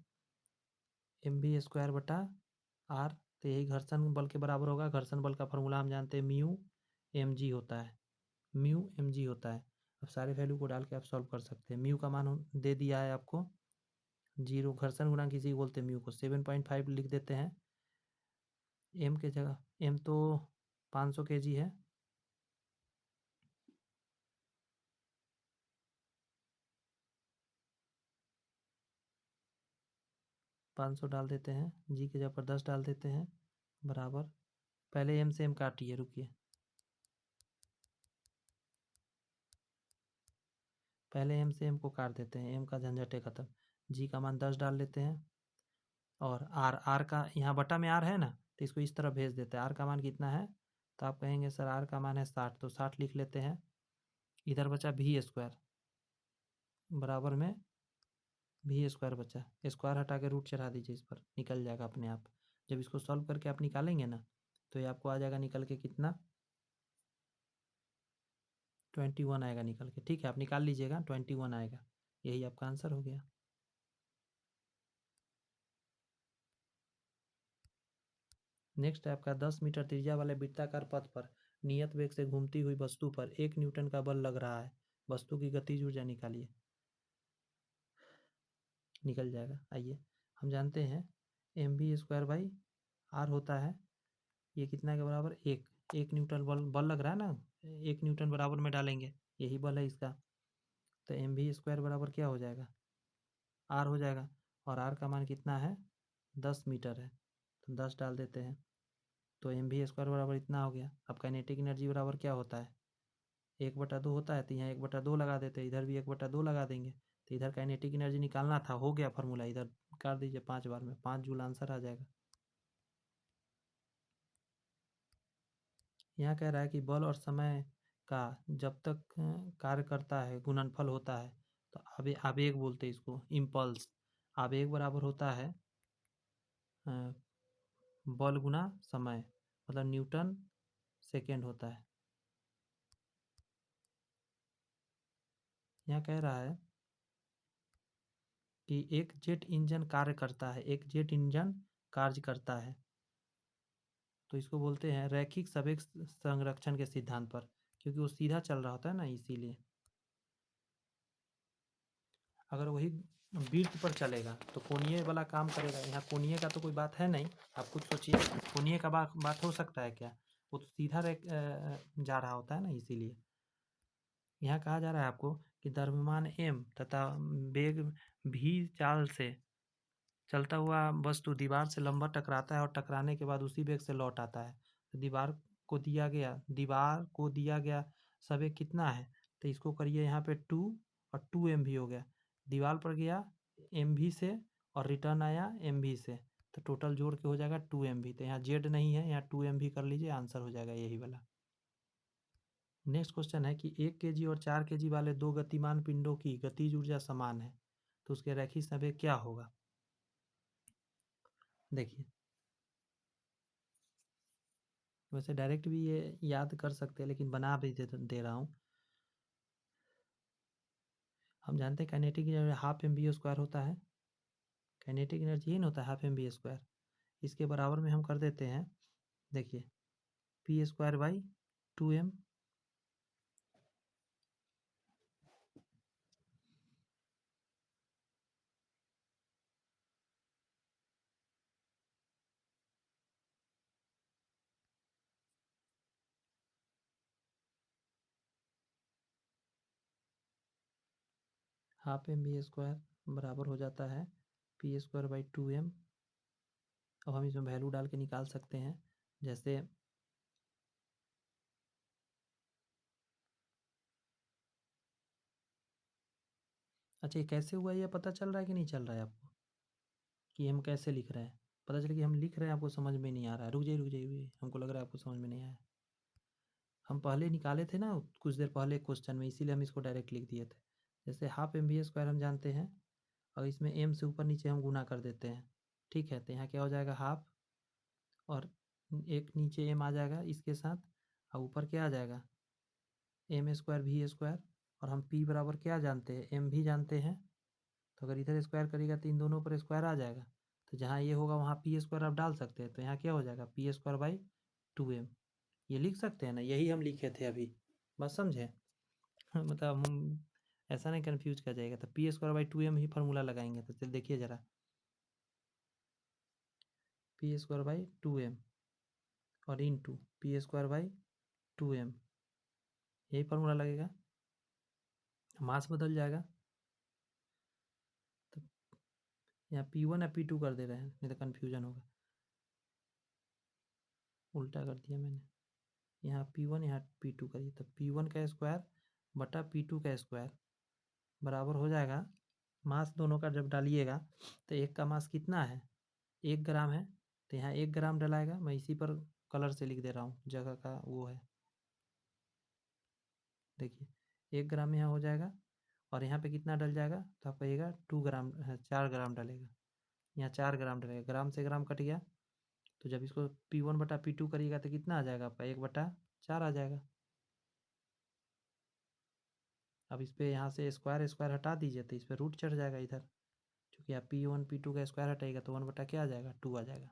mv² बटा r, तो यही घर्षण बल के बराबर होगा। घर्षण बल का फार्मूला हम जानते हैं म्यू mg होता है, म्यू mg होता है। अब सारे वैल्यू को डाल के आप सॉल्व कर सकते हैं। म्यू का मान दे दिया है आपको 0, घर्षण गुणांक किसी को बोलते हैं म्यू को 7.5 लिख देते हैं। एम के जगह, एम तो 500 kg है, 500 डाल देते हैं, जी के जगह पर 10 डाल देते हैं, बराबर, पहले एम से एम काटिए, रुकिए, पहले एम से एम को काट देते हैं, एम का झंझट है खत्म। जी का मान 10 डाल लेते हैं, और आर, आर का यहाँ बटा में आर है ना, तो इसको इस तरह भेज देते हैं। आर का मान कितना है, तो आप कहेंगे सर आर का मान है 60, तो 60 लिख लेते हैं। इधर बचा v² बराबर में v² बचा, स्क्वायर हटा के रूट चढ़ा दीजिए, इस पर निकल जाएगा अपने आप। जब इसको सॉल्व करके आप निकालेंगे ना, तो ये आपको आ जाएगा निकल के कितना, 21 आएगा निकल के। ठीक है, आप निकाल लीजिएगा, 21 आएगा, यही आपका आंसर हो गया। नेक्स्ट है आपका 10 मीटर त्रिज्या वाले वृत्ताकार पथ पर नियत वेग से घूमती हुई वस्तु पर 1 न्यूटन का बल लग रहा है, वस्तु की गतिज ऊर्जा निकालिए। निकल जाएगा, आइए हम जानते हैं mv² बाई आर होता है, ये कितना के बराबर, 1 न्यूटन बल लग रहा है ना, 1 न्यूटन बराबर में डालेंगे, यही बल है इसका, तो mv² बराबर क्या हो जाएगा, आर हो जाएगा। और आर का मान कितना है, 10 मीटर है, तो 10 डाल देते हैं, तो mv² बराबर इतना हो गया। अब काइनेटिक एनर्जी बराबर क्या होता है, 1/2 होता है, तो यहाँ 1/2 लगा देते हैं, इधर भी 1/2 लगा देंगे, तो इधर काइनेटिक एनर्जी निकालना था, हो गया फार्मूला, इधर कर दीजिए 5 बार में, 5 जूल आंसर आ जाएगा। यहाँ कह रहा है कि बल और समय का जब तक कार्य करता है गुणनफल होता है, तो आवेग बोलते हैं इसको, इम्पल्स, आवेग बराबर होता है बल गुना समय, मतलब न्यूटन सेकेंड होता है। यहाँ कह रहा है कि एक जेट इंजन कार्य करता है, एक जेट इंजन कार्य करता है, तो इसको बोलते हैं रैखिक संवेग संरक्षण के सिद्धांत पर, क्योंकि वो सीधा चल रहा होता है ना, इसीलिए। अगर वही वृत्त पर चलेगा तो कोणीय वाला काम करेगा, यहाँ कोणीय का तो कोई बात है नहीं, आप कुछ सोचिए, कोणीय का बात हो सकता है क्या, वो तो सीधा जा रहा होता है ना, इसीलिए। यहाँ कहा जा रहा है आपको कि द्रव्यमान m तथा वेग v चाल से चलता हुआ वस्तु दीवार से लंबा टकराता है और टकराने के बाद उसी वेग से लौट आता है। तो दीवार को दिया गया सवेग कितना है, तो इसको करिए यहाँ पे 2 और 2 mv हो गया, दीवार पर गया mv से और रिटर्न आया mv से, तो टोटल जोड़ के हो जाएगा 2 mv। तो यहाँ z नहीं है, यहाँ 2 mv कर लीजिए, आंसर हो जाएगा यही वाला। नेक्स्ट क्वेश्चन है कि 1 kg और 4 kg वाले दो गतिमान पिंडों की गतिज ऊर्जा समान है, तो उसके रैखिक संवेग क्या होगा। देखिए, वैसे डायरेक्ट भी ये याद कर सकते हैं, लेकिन बना भी दे रहा हूँ। हम जानते हैं काइनेटिक एनर्जी हाफ mv² होता है, काइनेटिक एनर्जी ही ना होता है हाफ mv², इसके बराबर में हम कर देते हैं, देखिए p² by 2m, half mv² बराबर हो जाता है p² बाई 2m। अब हम इसमें वैल्यू डाल के निकाल सकते हैं, जैसे अच्छा ये कैसे हुआ, ये पता चल रहा है कि नहीं चल रहा है आपको, कि हम कैसे लिख रहे हैं, पता चल कि हम लिख रहे हैं, आपको समझ में नहीं आ रहा है, रुक जाइए, हमको लग रहा है आपको समझ में नहीं आया। हम पहले निकाले थे ना कुछ देर पहले क्वेश्चन में, इसीलिए हम इसको डायरेक्ट लिख दिए थे। जैसे हाफ mv² हम जानते हैं, और इसमें m से ऊपर नीचे हम गुना कर देते हैं, ठीक है, तो यहाँ क्या हो जाएगा हाफ, और एक नीचे m आ जाएगा इसके साथ, और ऊपर क्या आ जाएगा m² v², और हम p बराबर क्या जानते हैं, m भी जानते हैं, तो अगर इधर स्क्वायर करिएगा तो इन दोनों पर स्क्वायर आ जाएगा, तो जहाँ ये होगा वहाँ पी स्क्वायर आप डाल सकते हैं, तो यहाँ क्या हो जाएगा पी स्क्वायर बाई 2m। ये लिख सकते हैं ना, यही हम लिखे थे अभी, बस समझे। मतलब हम ऐसा नहीं कन्फ्यूज कर जाएगा, तो P square by 2m he formula लगाएंगे। तो चल देखिए ज़रा, पी स्क्वायर बाई 2m और into P square by 2m, यही फार्मूला लगेगा, मास बदल जाएगा। तो यहाँ P1 या P2 कर दे रहे हैं, नहीं तो कन्फ्यूजन होगा, उल्टा कर दिया मैंने। यहाँ P1 यहाँ P2 करिए, तो P1 का स्क्वायर बटा P2 का स्क्वायर बराबर हो जाएगा, मास दोनों का जब डालिएगा तो एक का मास कितना है, 1 ग्राम है, तो यहाँ 1 ग्राम डलाएगा। मैं इसी पर कलर से लिख दे रहा हूँ, जगह का वो है, देखिए 1 ग्राम यहाँ हो जाएगा, और यहाँ पे कितना डल जाएगा, तो आप कहिएगा 2 ग्राम, 4 ग्राम डलेगा। यहाँ 4 ग्राम डलेगा, ग्राम से ग्राम कट गया, तो जब इसको P1 बटा P2 करिएगा तो कितना आ जाएगा आपका, 1/4 आ जाएगा। अब इस पे यहाँ से स्क्वायर स्क्वायर हटा दीजिए, तो इस पर रूट चढ़ जाएगा इधर, क्योंकि आप P1 P2 का स्क्वायर हटाएगा तो 1 बटा क्या आ जाएगा, 2 आ जाएगा।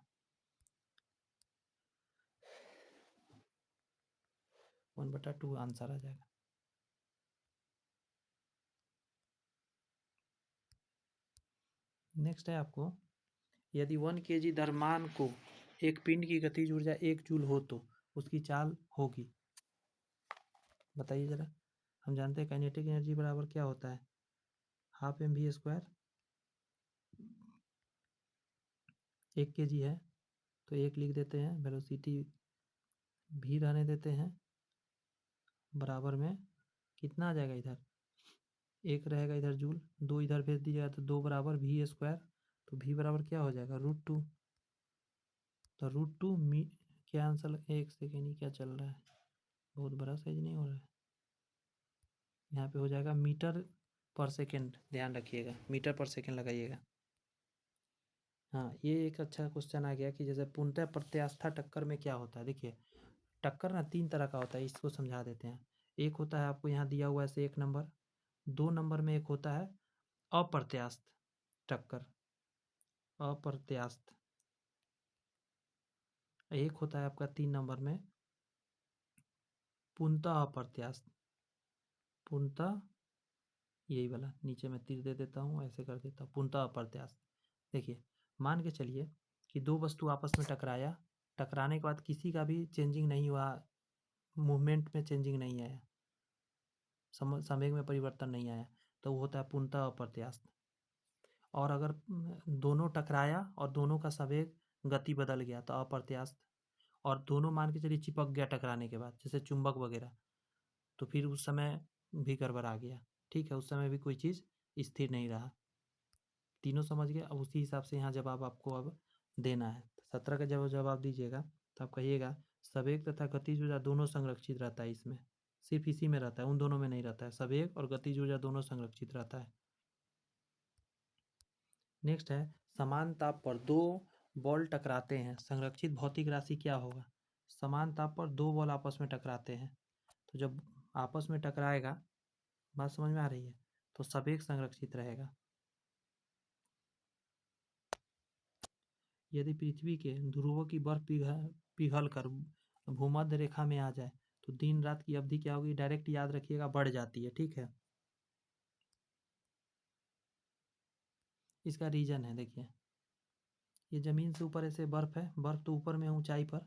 1/2 आंसर आ जाएगा। नेक्स्ट है आपको, यदि 1 kg द्रव्यमान को एक पिंड की गतिज ऊर्जा 1 जूल हो तो उसकी चाल होगी, बताइए जरा। हम जानते हैं काइनेटिक एनर्जी बराबर क्या होता है, हाफ mv स्क्वायर। 1 kg है तो 1 लिख देते हैं, वेलोसिटी v रहने देते हैं, बराबर में कितना आ जाएगा, इधर 1 रहेगा, इधर जूल, 2 इधर भेज दीजिएगा तो 2 बराबर v स्क्वायर, तो v बराबर क्या हो जाएगा, √2। तो √2 क्या आंसर, 1 सेकेंड ही क्या चल रहा है, बहुत बड़ा साइज नहीं हो रहा है, यहाँ पे हो जाएगा मीटर पर सेकेंड, ध्यान रखिएगा मीटर पर सेकेंड लगाइएगा। हाँ, ये एक अच्छा क्वेश्चन आ गया कि जैसे पूर्णतः प्रत्यास्था टक्कर में क्या होता है। देखिए टक्कर ना 3 तरह का होता है, इसको समझा देते हैं। एक होता है आपको यहाँ दिया हुआ है 1 नंबर, 2 नंबर में एक होता है अप्रत्यास्थ टक्कर, अप्रत्यास्थ। एक होता है आपका 3 नंबर में पूर्णतः अप्रत्यास्थ, पूर्णतः, यही वाला नीचे मैं तीर दे देता हूँ, ऐसे कर देता हूँ, पूर्णतः अप्रत्यास्थ। देखिए मान के चलिए कि 2 वस्तु आपस में टकराया, टकराने के बाद किसी का भी चेंजिंग नहीं हुआ, मूवमेंट में चेंजिंग नहीं आया, संवेग में परिवर्तन नहीं आया, तो वो होता है पूर्णतः अप्रत्यास्थ। और अगर दोनों टकराया और दोनों का संवेग गति बदल गया तो अप्रत्यास्थ। और दोनों मान के चलिए चिपक गया टकराने के बाद, जैसे चुंबक वगैरह, तो फिर उस समय भी गड़बड़ आ गया, ठीक है, उस समय भी कोई चीज़ स्थिर नहीं रहा। तीनों समझ गए। अब उसी हिसाब से यहाँ जवाब आपको अब देना है। 17 का जब जवाब दीजिएगा तो आप कहिएगा संवेग तथा गतिज ऊर्जा दोनों संरक्षित रहता है इसमें, सिर्फ इसी में रहता है, उन दोनों में नहीं रहता है, संवेग और गतिज ऊर्जा दोनों संरक्षित रहता है। नेक्स्ट है, समान ताप पर 2 बॉल टकराते हैं, संरक्षित भौतिक राशि क्या होगा। समान ताप पर 2 बॉल आपस में टकराते हैं, तो जब आपस में टकराएगा, बात समझ में आ रही है, तो संवेग संरक्षित रहेगा। यदि पृथ्वी के ध्रुवों की बर्फ पिघल कर भूमध्य रेखा में आ जाए तो दिन रात की अवधि क्या होगी, डायरेक्ट याद रखिएगा, बढ़ जाती है, ठीक है। इसका रीजन है, देखिए ये जमीन से ऊपर ऐसे बर्फ है, बर्फ तो ऊपर में ऊंचाई पर,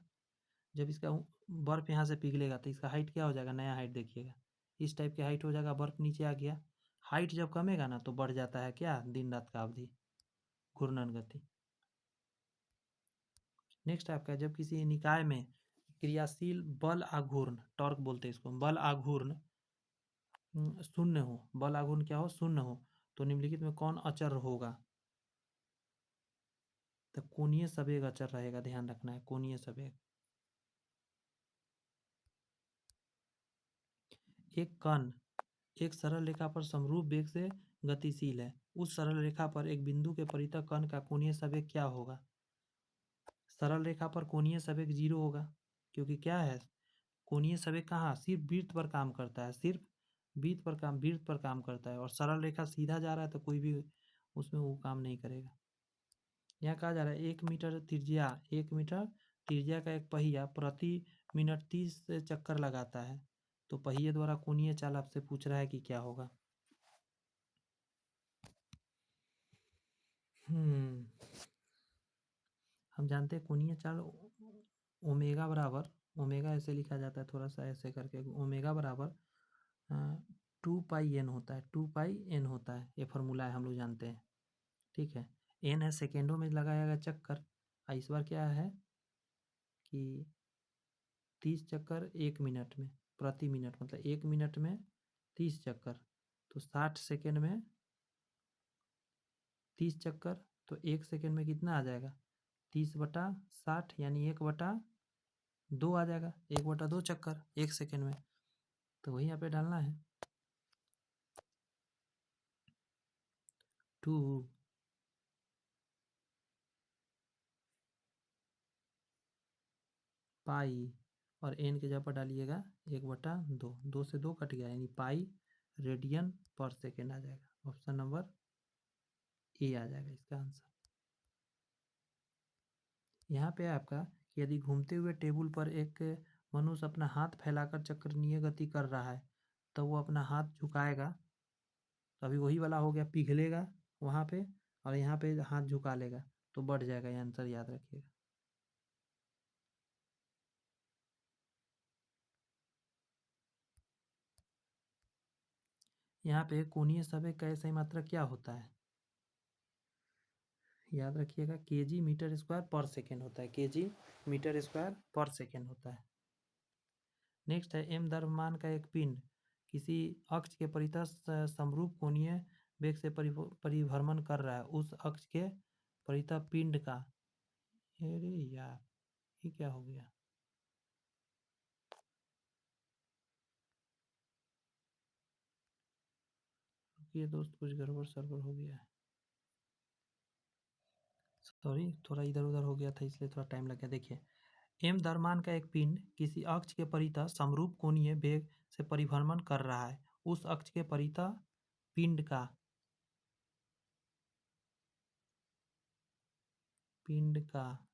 जब इसका बर्फ यहाँ से पिघलेगा तो इसका हाइट क्या हो जाएगा, नया हाइट देखिएगा, इस टाइप की हाइट हो जाएगा, बर्फ नीचे आ गया। हाइट जब कमेगा ना तो बढ़ जाता है क्या, दिन रात का अवधि, घूर्णन गति। नेक्स्ट आपका, जब किसी निकाय में क्रियाशील बल आघूर्ण, टॉर्क बोलते हैं इसको, बल आघूर्ण शून्य हो, बल आघूर्ण क्या हो, शून्य हो, तो निम्नलिखित में कौन अचर होगा। तो कोणीय संवेग अचर रहेगा, ध्यान रखना है, कोणीय संवेग। एक कण एक सरल रेखा पर समरूप वेग से गतिशील है, उस सरल रेखा पर एक बिंदु के परितः कण का कोणीय संवेग क्या होगा। सरल रेखा पर कोणीय संवेग 0 होगा, क्योंकि क्या है, कोणीय संवेग कहाँ, सिर्फ वृत्त पर काम करता है, सिर्फ वृत्त पर काम करता है, और सरल रेखा सीधा जा रहा है तो कोई भी उसमें वो काम नहीं करेगा। यहाँ कहा जा रहा है 1 मीटर त्रिज्या का एक पहिया प्रति मिनट 30 चक्कर लगाता है। तो पहिए द्वारा कोणीय चाल आपसे पूछ रहा है कि क्या होगा। हम जानते हैं कोणीय चाल ओमेगा बराबर, ओमेगा ऐसे लिखा जाता है थोड़ा सा ऐसे करके, ओमेगा बराबर 2 पाई एन होता है, 2 पाई एन होता है। ये फार्मूला है, हम लोग जानते हैं। ठीक है, एन है सेकेंडों में लगाया गया चक्कर। इस बार क्या है कि 30 चक्कर 1 मिनट में, प्रति मिनट मतलब 1 मिनट में 30 चक्कर, तो 60 सेकेंड में 30 चक्कर, तो 1 सेकेंड में कितना आ जाएगा 30/60, यानी 1/2 आ जाएगा, 1/2 चक्कर 1 सेकेंड में। तो वही यहाँ पे डालना है 2 पाई और एन के जगह पर डालिएगा 1/2, 2 से 2 कट गया, यानी पाई रेडियन पर सेकेंड आ जाएगा। ऑप्शन नंबर ए आ जाएगा इसका आंसर। यहाँ पे आपका यदि घूमते हुए टेबल पर एक मनुष्य अपना हाथ फैलाकर चक्रणीय गति कर रहा है, तो वो अपना हाथ झुकाएगा, तो अभी वही वाला हो गया, पिघलेगा वहाँ पे और यहाँ पे हाथ झुका लेगा तो बढ़ जाएगा। ये आंसर याद रखिएगा। यहाँ पे कोणीय संवेग का सही मात्रक क्या होता है, याद रखिएगा, केजी मीटर स्क्वायर पर सेकेंड होता है, केजी मीटर स्क्वायर पर सेकेंड होता है। नेक्स्ट है एम द्रव्यमान का एक पिंड किसी अक्ष के परितः समरूप कोणीय वेग से परिभ्रमण कर रहा है, उस अक्ष के परितः पिंड का, अरे यार ये क्या हो गया, ये दोस्त कुछ गड़बड़ सड़बड़ हो गया है, सॉरी थोड़ा इधर उधर हो गया था इसलिए थोड़ा टाइम लग गया। देखिए, एम द्रव्यमान का एक पिंड किसी अक्ष के परितः समरूप कोणीय वेग से परिभ्रमण कर रहा है, उस अक्ष के परितः पिंड का,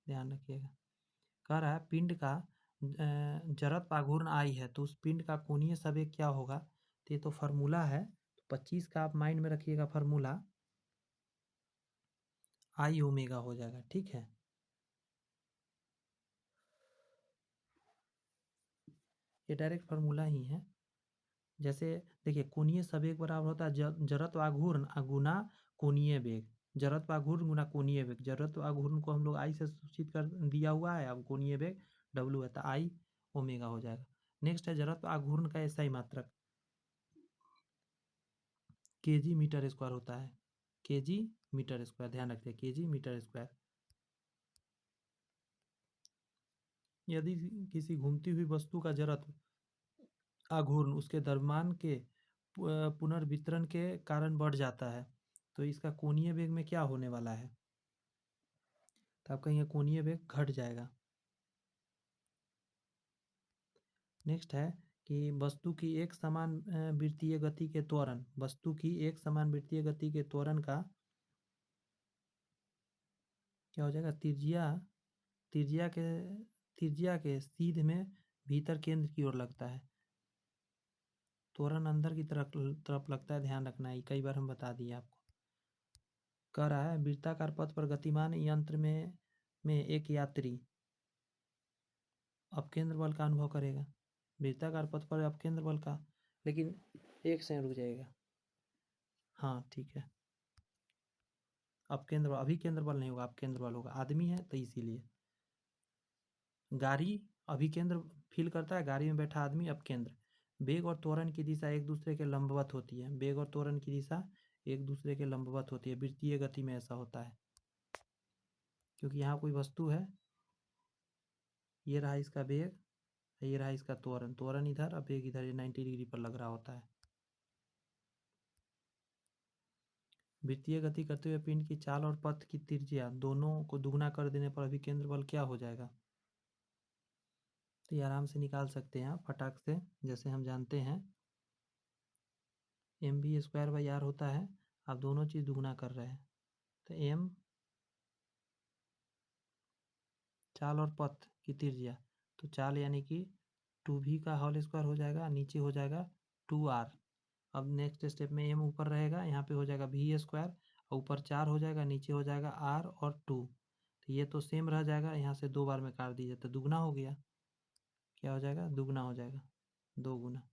ध्यान रखिएगा, कह रहा है पिंड का जड़त्व आघूर्ण आई है, तो उस पिंड का कोणीय संवेग क्या होगा। तो ये तो फार्मूला है, तो 25 का आप माइंड में रखिएगा, फार्मूला आई ओमेगा हो जाएगा। ठीक है, ये डायरेक्ट फार्मूला ही है। जैसे देखिए, कोणीय संवेग बराबर होता है जड़त्व आघूर्ण गुना कोणीय वेग, जड़त्व आघूर्ण गुना कोणीय वेग। जड़त्व आघूर्ण को हम लोग आई से सूचित कर दिया हुआ है, अब कोणीय वेग डब्ल्यू है, तो आई ओमेगा हो जाएगा। नेक्स्ट है जड़त्व आघूर्ण का SI मात्रक, केजी मीटर स्क्वायर होता है, केजी मीटर स्क्वायर, ध्यान रखिए केजी मीटर स्क्वायर। यदि किसी घूमती हुई वस्तु का जड़त्व आघूर्ण उसके द्रव्यमान के पुनर्वितरण के कारण बढ़ जाता है, तो इसका कोणीय वेग में क्या होने वाला है, तो आपका यहाँ कोणीय वेग घट जाएगा। नेक्स्ट है कि वस्तु की एक समान वृत्तीय गति के त्वरण, वस्तु की एक समान वृत्तीय गति के त्वरण का क्या हो जाएगा, त्रिज्या के सीध में भीतर केंद्र की ओर लगता है, त्वरण अंदर की तरफ लगता है, ध्यान रखना है, कई बार हम बता दिए आपको। कह रहा है वृत्ताकार पथ पर गतिमान यंत्र में एक यात्री अपकेंद्र बल का अनुभव करेगा, वृत्ताकार पथ पर अपकेंद्र बल का, लेकिन एक से रुक जाएगा, हाँ ठीक है, अपकेंद्र बल, अभिकेंद्र बल नहीं होगा, अपकेंद्र बल होगा, आदमी है तो इसीलिए। गाड़ी अभिकेंद्र फील करता है, गाड़ी में बैठा आदमी अपकेंद्र। वेग और त्वरण की दिशा एक दूसरे के लंबवत होती है, वेग और त्वरण की दिशा एक दूसरे के लंबवत होती है, वृत्तीय गति में ऐसा होता है, क्योंकि यहाँ कोई वस्तु है, ये रहा इसका वेग, ये रहा इसका त्वरण, त्वरण इधर और वेग इधर, ये 90 डिग्री पर लग रहा होता है। वृत्तीय गति करते हुए पिंड की चाल और पथ की त्रिज्या दोनों को दुगना कर देने पर अभिकेंद्र बल क्या हो जाएगा, तो ये आराम से निकाल सकते हैं आप फटाक से। जैसे हम जानते हैं mv²/r होता है, आप दोनों चीज़ दुगना कर रहे हैं, तो एम चाल और पथ की त्रिज्या, तो चाल यानी कि 2v का होल स्क्वायर हो जाएगा, नीचे हो जाएगा 2r। अब नेक्स्ट स्टेप में एम ऊपर रहेगा, यहाँ पे हो जाएगा v स्क्वायर, ऊपर 4 हो जाएगा, नीचे हो जाएगा r और 2। तो ये तो सेम रह जाएगा, यहाँ से 2 बार में काट दीजिए तो दुगना हो गया। क्या हो जाएगा? दुगना हो जाएगा, 2 गुना।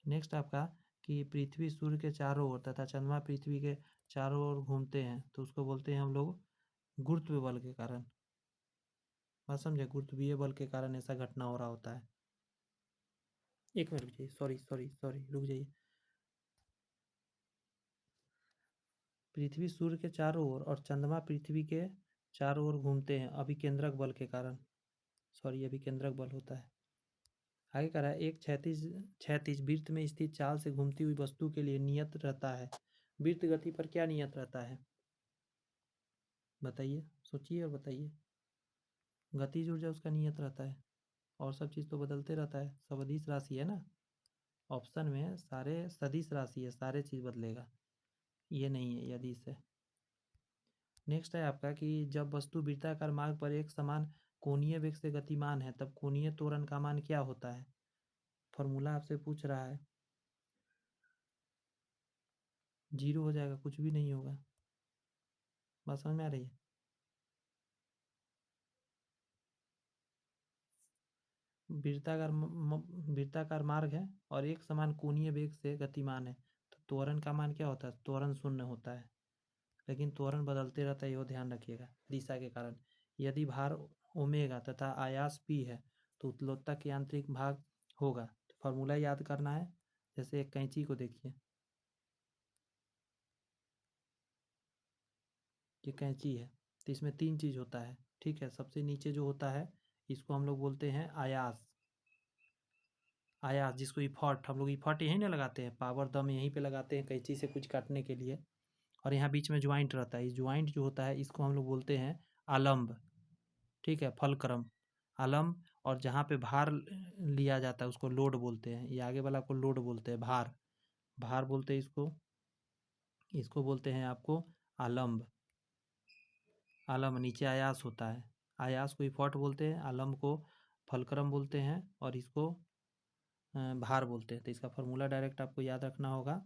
नेक्स्ट आपका कि पृथ्वी सूर्य के चारों ओर तथा चंद्रमा पृथ्वी के चारों ओर घूमते हैं, तो उसको बोलते हैं हम लोग गुरुत्व बल के कारण। बात समझे? गुरुत्वीय बल के कारण ऐसा घटना हो रहा होता है। एक मिनट रुक जाइए, सॉरी रुक जाइए। पृथ्वी सूर्य के चारों ओर और चंद्रमा पृथ्वी के चारों ओर घूमते हैं अभिकेंद्रक बल के कारण। सॉरी, अभिकेंद्रक बल होता है। आगे कह रहा है एक क्षैतिज वृत्त में स्थित चाल से घूमती हुई वस्तु के लिए नियत रहता है। वृत्त गति पर क्या नियत रहता है? बताइए, सोचिए और बताइए। गतिज ऊर्जा उसका नियत रहता है, और सब चीज़ तो बदलते रहता है, सब अदिश राशि है ना। ऑप्शन में सारे सदिश राशि है, सारे चीज़ बदलेगा, ये नहीं है, ये अदिश है। नेक्स्ट है आपका कि जब वस्तु वृत्ताकार मार्ग पर एक समान कोणीय वेग से गतिमान है तब कोणीय त्वरण का मान क्या होता है? फॉर्मूला आपसे पूछ रहा है। 0 हो जाएगा, कुछ भी नहीं होगा। बात समझ में आ रही है? वृत्ताकार मार्ग है और एक समान कोणीय वेग से गतिमान है, तो त्वरण का मान क्या होता है? त्वरण 0 होता है, लेकिन त्वरण बदलते रहता है, ये ध्यान रखिएगा दिशा के कारण। यदि भार ओमेगा तथा आयास पी है तो उत्तलोत्तक के यांत्रिक भाग होगा। तो फॉर्मूला याद करना है। जैसे एक कैंची को देखिए, ये कैंची है, तो इसमें 3 चीज़ होता है, ठीक है। सबसे नीचे जो होता है इसको हम लोग बोलते हैं आयास। आयास जिसको इफॉर्ट, हम लोग इफॉर्ट यहीं ना लगाते हैं, पावर दम यहीं पे लगाते हैं कैंची से कुछ काटने के लिए। और यहाँ बीच में ज्वाइंट रहता है, इस ज्वाइंट जो होता है इसको हम लोग बोलते हैं आलम्ब, ठीक है, फलक्रम, आलम्ब। और जहाँ पे भार लिया जाता है उसको लोड बोलते हैं, ये आगे वाला को लोड बोलते हैं, भार, भार बोलते हैं इसको। इसको बोलते हैं आपको आलम्ब। आलम्ब, नीचे आयास होता है, आयास को इफॉर्ट बोलते हैं, आलम्ब को फलक्रम बोलते हैं, और इसको भार बोलते हैं। तो इसका फॉर्मूला डायरेक्ट आपको याद रखना होगा,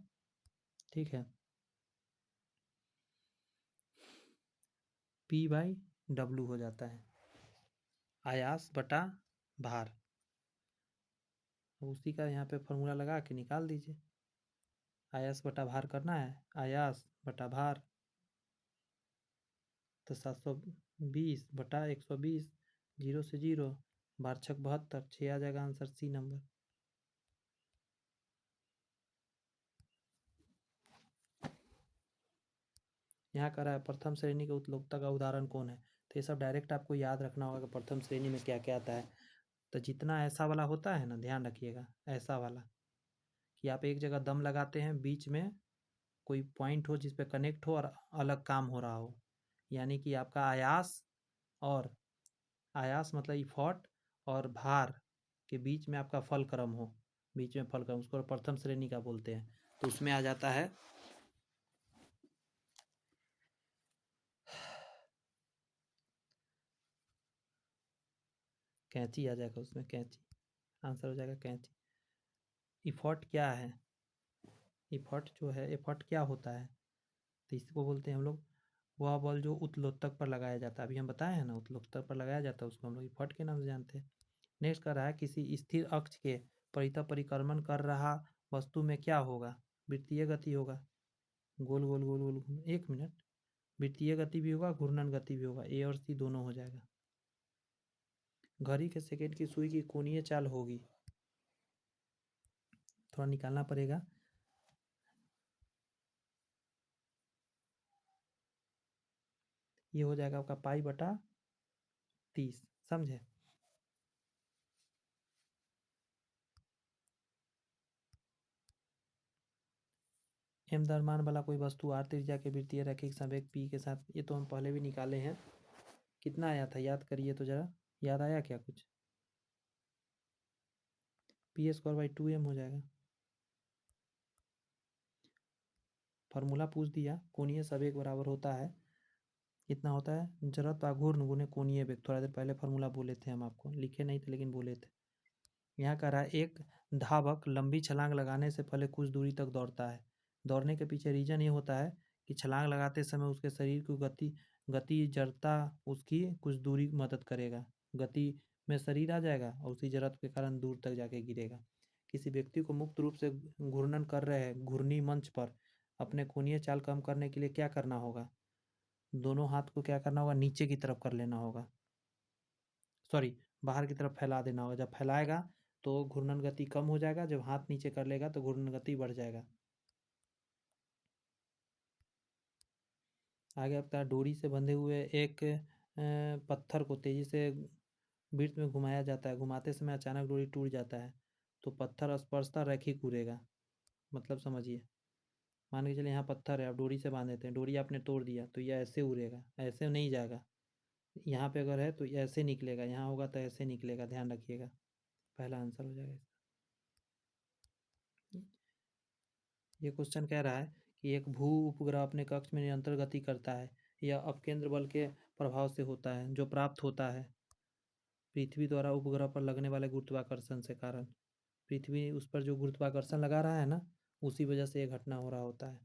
ठीक है। P/W हो जाता है, आयास बटा भार। उसी का यहाँ पे फॉर्मूला लगा के निकाल दीजिए। आयास बटा भार करना है, आयास बटा भार, तो 720 बटा 120, 0 से 0, 12 छक 72, 6 आ जाएगा आंसर, सी नंबर। यहाँ कह रहा है प्रथम श्रेणी के उत्तलोकता का उदाहरण कौन है? तो ये सब डायरेक्ट आपको याद रखना होगा कि प्रथम श्रेणी में क्या क्या आता है। तो जितना ऐसा वाला होता है ना, ध्यान रखिएगा, ऐसा वाला कि आप एक जगह दम लगाते हैं, बीच में कोई पॉइंट हो जिस पे कनेक्ट हो और अलग काम हो रहा हो, यानी कि आपका आयास और आयास मतलब इफॉर्ट और भार के बीच में आपका फल क्रम हो, बीच में फल क्रम, उसको प्रथम श्रेणी का बोलते हैं। तो उसमें आ जाता है कैंची, आ जाएगा उसमें कैंची, आंसर हो जाएगा कैंची। इफॉर्ट क्या है? इफॉर्ट जो है, इफॉर्ट क्या होता है? तो इसको बोलते हैं हम लोग वह बल जो उत्तलोत्तक पर लगाया जाता है, अभी हम बताए हैं ना, उत्तलोत्तक पर लगाया जाता है, उसको हम लोग इफॉर्ट के नाम से जानते हैं। नेक्स्ट कर रहा है किसी स्थिर अक्ष के परितः परिक्रमण कर रहा वस्तु में क्या होगा? वृत्तीय गति होगा, गोल गोल गोल गोल घूम, 1 मिनट, वृत्तीय गति भी होगा, घूर्णन गति भी होगा, ए और सी दोनों हो जाएगा। घड़ी के सेकंड की सुई की कोणीय चाल होगी, थोड़ा निकालना पड़ेगा। ये हो जाएगा आपका π/30, समझे? एम द्रव्यमान वाला कोई वस्तु आर त्रिज्या के वृत्तीय रैखिक संवेग p के साथ, ये तो हम पहले भी निकाले हैं। कितना आया था याद करिए तो जरा, याद आया क्या कुछ? p²/2m हो जाएगा। फार्मूला पूछ दिया, कोणीय सवेग बराबर होता है, कितना होता है, जड़त्व आघूर्ण गुने कोणीय वेग। थोड़ा देर पहले फार्मूला बोले थे हम आपको, लिखे नहीं थे लेकिन बोले थे। यहाँ कह रहा है एक धावक लंबी छलांग लगाने से पहले कुछ दूरी तक दौड़ता है। दौड़ने के पीछे रीजन ये होता है कि छलांग लगाते समय उसके शरीर की गति जड़ता उसकी कुछ दूरी मदद करेगा। गति में शरीर आ जाएगा और उसी जड़त्व के कारण दूर तक जाके गिरेगा। किसी व्यक्ति को मुक्त रूप से घूर्णन कर रहे हैं घूर्णी मंच पर, अपने कोणीय चाल कम करने के लिए क्या करना होगा? दोनों हाथ को क्या करना होगा? नीचे की तरफ कर लेना होगा, सॉरी बाहर की तरफ फैला देना होगा। जब फैलाएगा तो घूर्णन गति कम हो जाएगा, जब हाथ नीचे कर लेगा तो घूर्णन गति बढ़ जाएगा। आगे आपका डोरी से बंधे हुए एक पत्थर को तेजी से वृत्त में घुमाया जाता है। घुमाते समय अचानक डोरी टूट जाता है तो पत्थर स्पर्शता रैखिक उड़ेगा। मतलब समझिए, मान के चलिए यहाँ पत्थर है, आप डोरी से बांध देते हैं, डोरी आपने तोड़ दिया तो ये ऐसे उड़ेगा, ऐसे नहीं जाएगा। यहाँ पे अगर है तो ऐसे निकलेगा, यहाँ होगा तो ऐसे निकलेगा, ध्यान रखिएगा। पहला आंसर हो जाएगा। ये क्वेश्चन कह रहा है कि एक भू उपग्रह अपने कक्ष में निरंतर गति करता है। यह अपकेंद्र बल के प्रभाव से होता है जो प्राप्त होता है पृथ्वी द्वारा उपग्रह पर लगने वाले गुरुत्वाकर्षण से कारण। पृथ्वी उस पर जो गुरुत्वाकर्षण लगा रहा है ना, उसी वजह से ये घटना हो रहा होता है।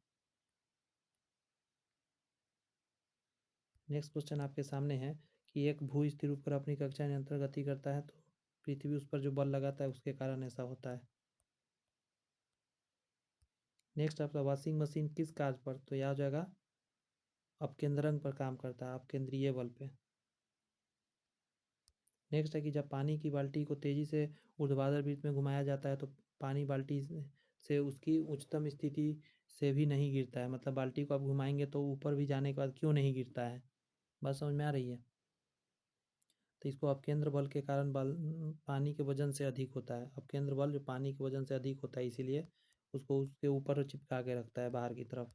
नेक्स्ट क्वेश्चन आपके सामने है कि एक भू स्थिर उपग्रह अपनी कक्षा निरंतर गति करता है तो पृथ्वी उस पर जो बल लगाता है उसके कारण ऐसा होता है। नेक्स्ट आपका वॉशिंग मशीन किस कार्य पर, तो यह हो जाएगा अपकेंद्रन पर काम करता है, अपकेंद्रीय बल पे। नेक्स्ट है कि जब पानी की बाल्टी को तेजी से ऊर्ध्वाधर वृत्त में घुमाया जाता है तो पानी बाल्टी से उसकी उच्चतम स्थिति से भी नहीं गिरता है। मतलब बाल्टी को आप घुमाएंगे तो ऊपर भी जाने के बाद क्यों नहीं गिरता है? बात समझ में आ रही है? तो इसको अपकेंद्र बल के कारण बल पानी के वजन से अधिक होता है। अपकेंद्र बल जो पानी के वजन से अधिक होता है, इसीलिए उसको उसके ऊपर चिपका के रखता है बाहर की तरफ।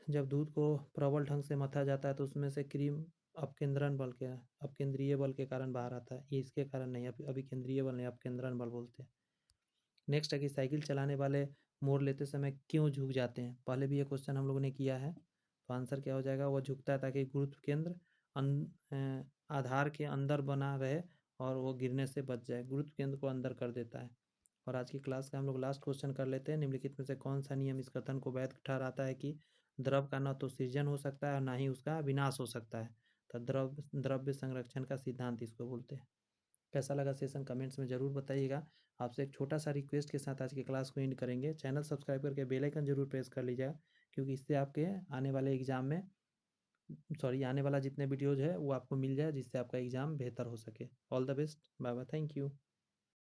जब दूध को प्रबल ढंग से मथा जाता है तो उसमें से क्रीम अपकेंद्रीय बल के कारण बाहर आता है। ये इसके कारण नहीं, अभिकेंद्रीय बल नहीं, अपकेंद्रन बल बोलते हैं। नेक्स्ट है कि साइकिल चलाने वाले मोड़ लेते समय क्यों झुक जाते हैं? पहले भी ये क्वेश्चन हम लोगों ने किया है, तो आंसर क्या हो जाएगा? वो झुकता है ताकि गुरुत्व केंद्र आधार के अंदर बना रहे और वो गिरने से बच जाए, गुरुत्व केंद्र को अंदर कर देता है। और आज की क्लास का हम लोग लास्ट क्वेश्चन कर लेते हैं। निम्नलिखित में से कौन सा नियम इस कथन को वैध ठहराता है कि द्रव का न तो सृजन हो सकता है और ना ही उसका विनाश हो सकता है? तो द्रव्य संरक्षण का सिद्धांत इसको बोलते हैं। कैसा लगा सेशन कमेंट्स में ज़रूर बताइएगा। आपसे एक छोटा सा रिक्वेस्ट के साथ आज की क्लास को एंड करेंगे। चैनल सब्सक्राइब करके बेल आइकन जरूर प्रेस कर लीजिएगा, क्योंकि इससे आपके आने वाले एग्जाम में आने वाला जितने वीडियोज़ है वो आपको मिल जाए, जिससे आपका एग्ज़ाम बेहतर हो सके। All the best, bye bye, thank you.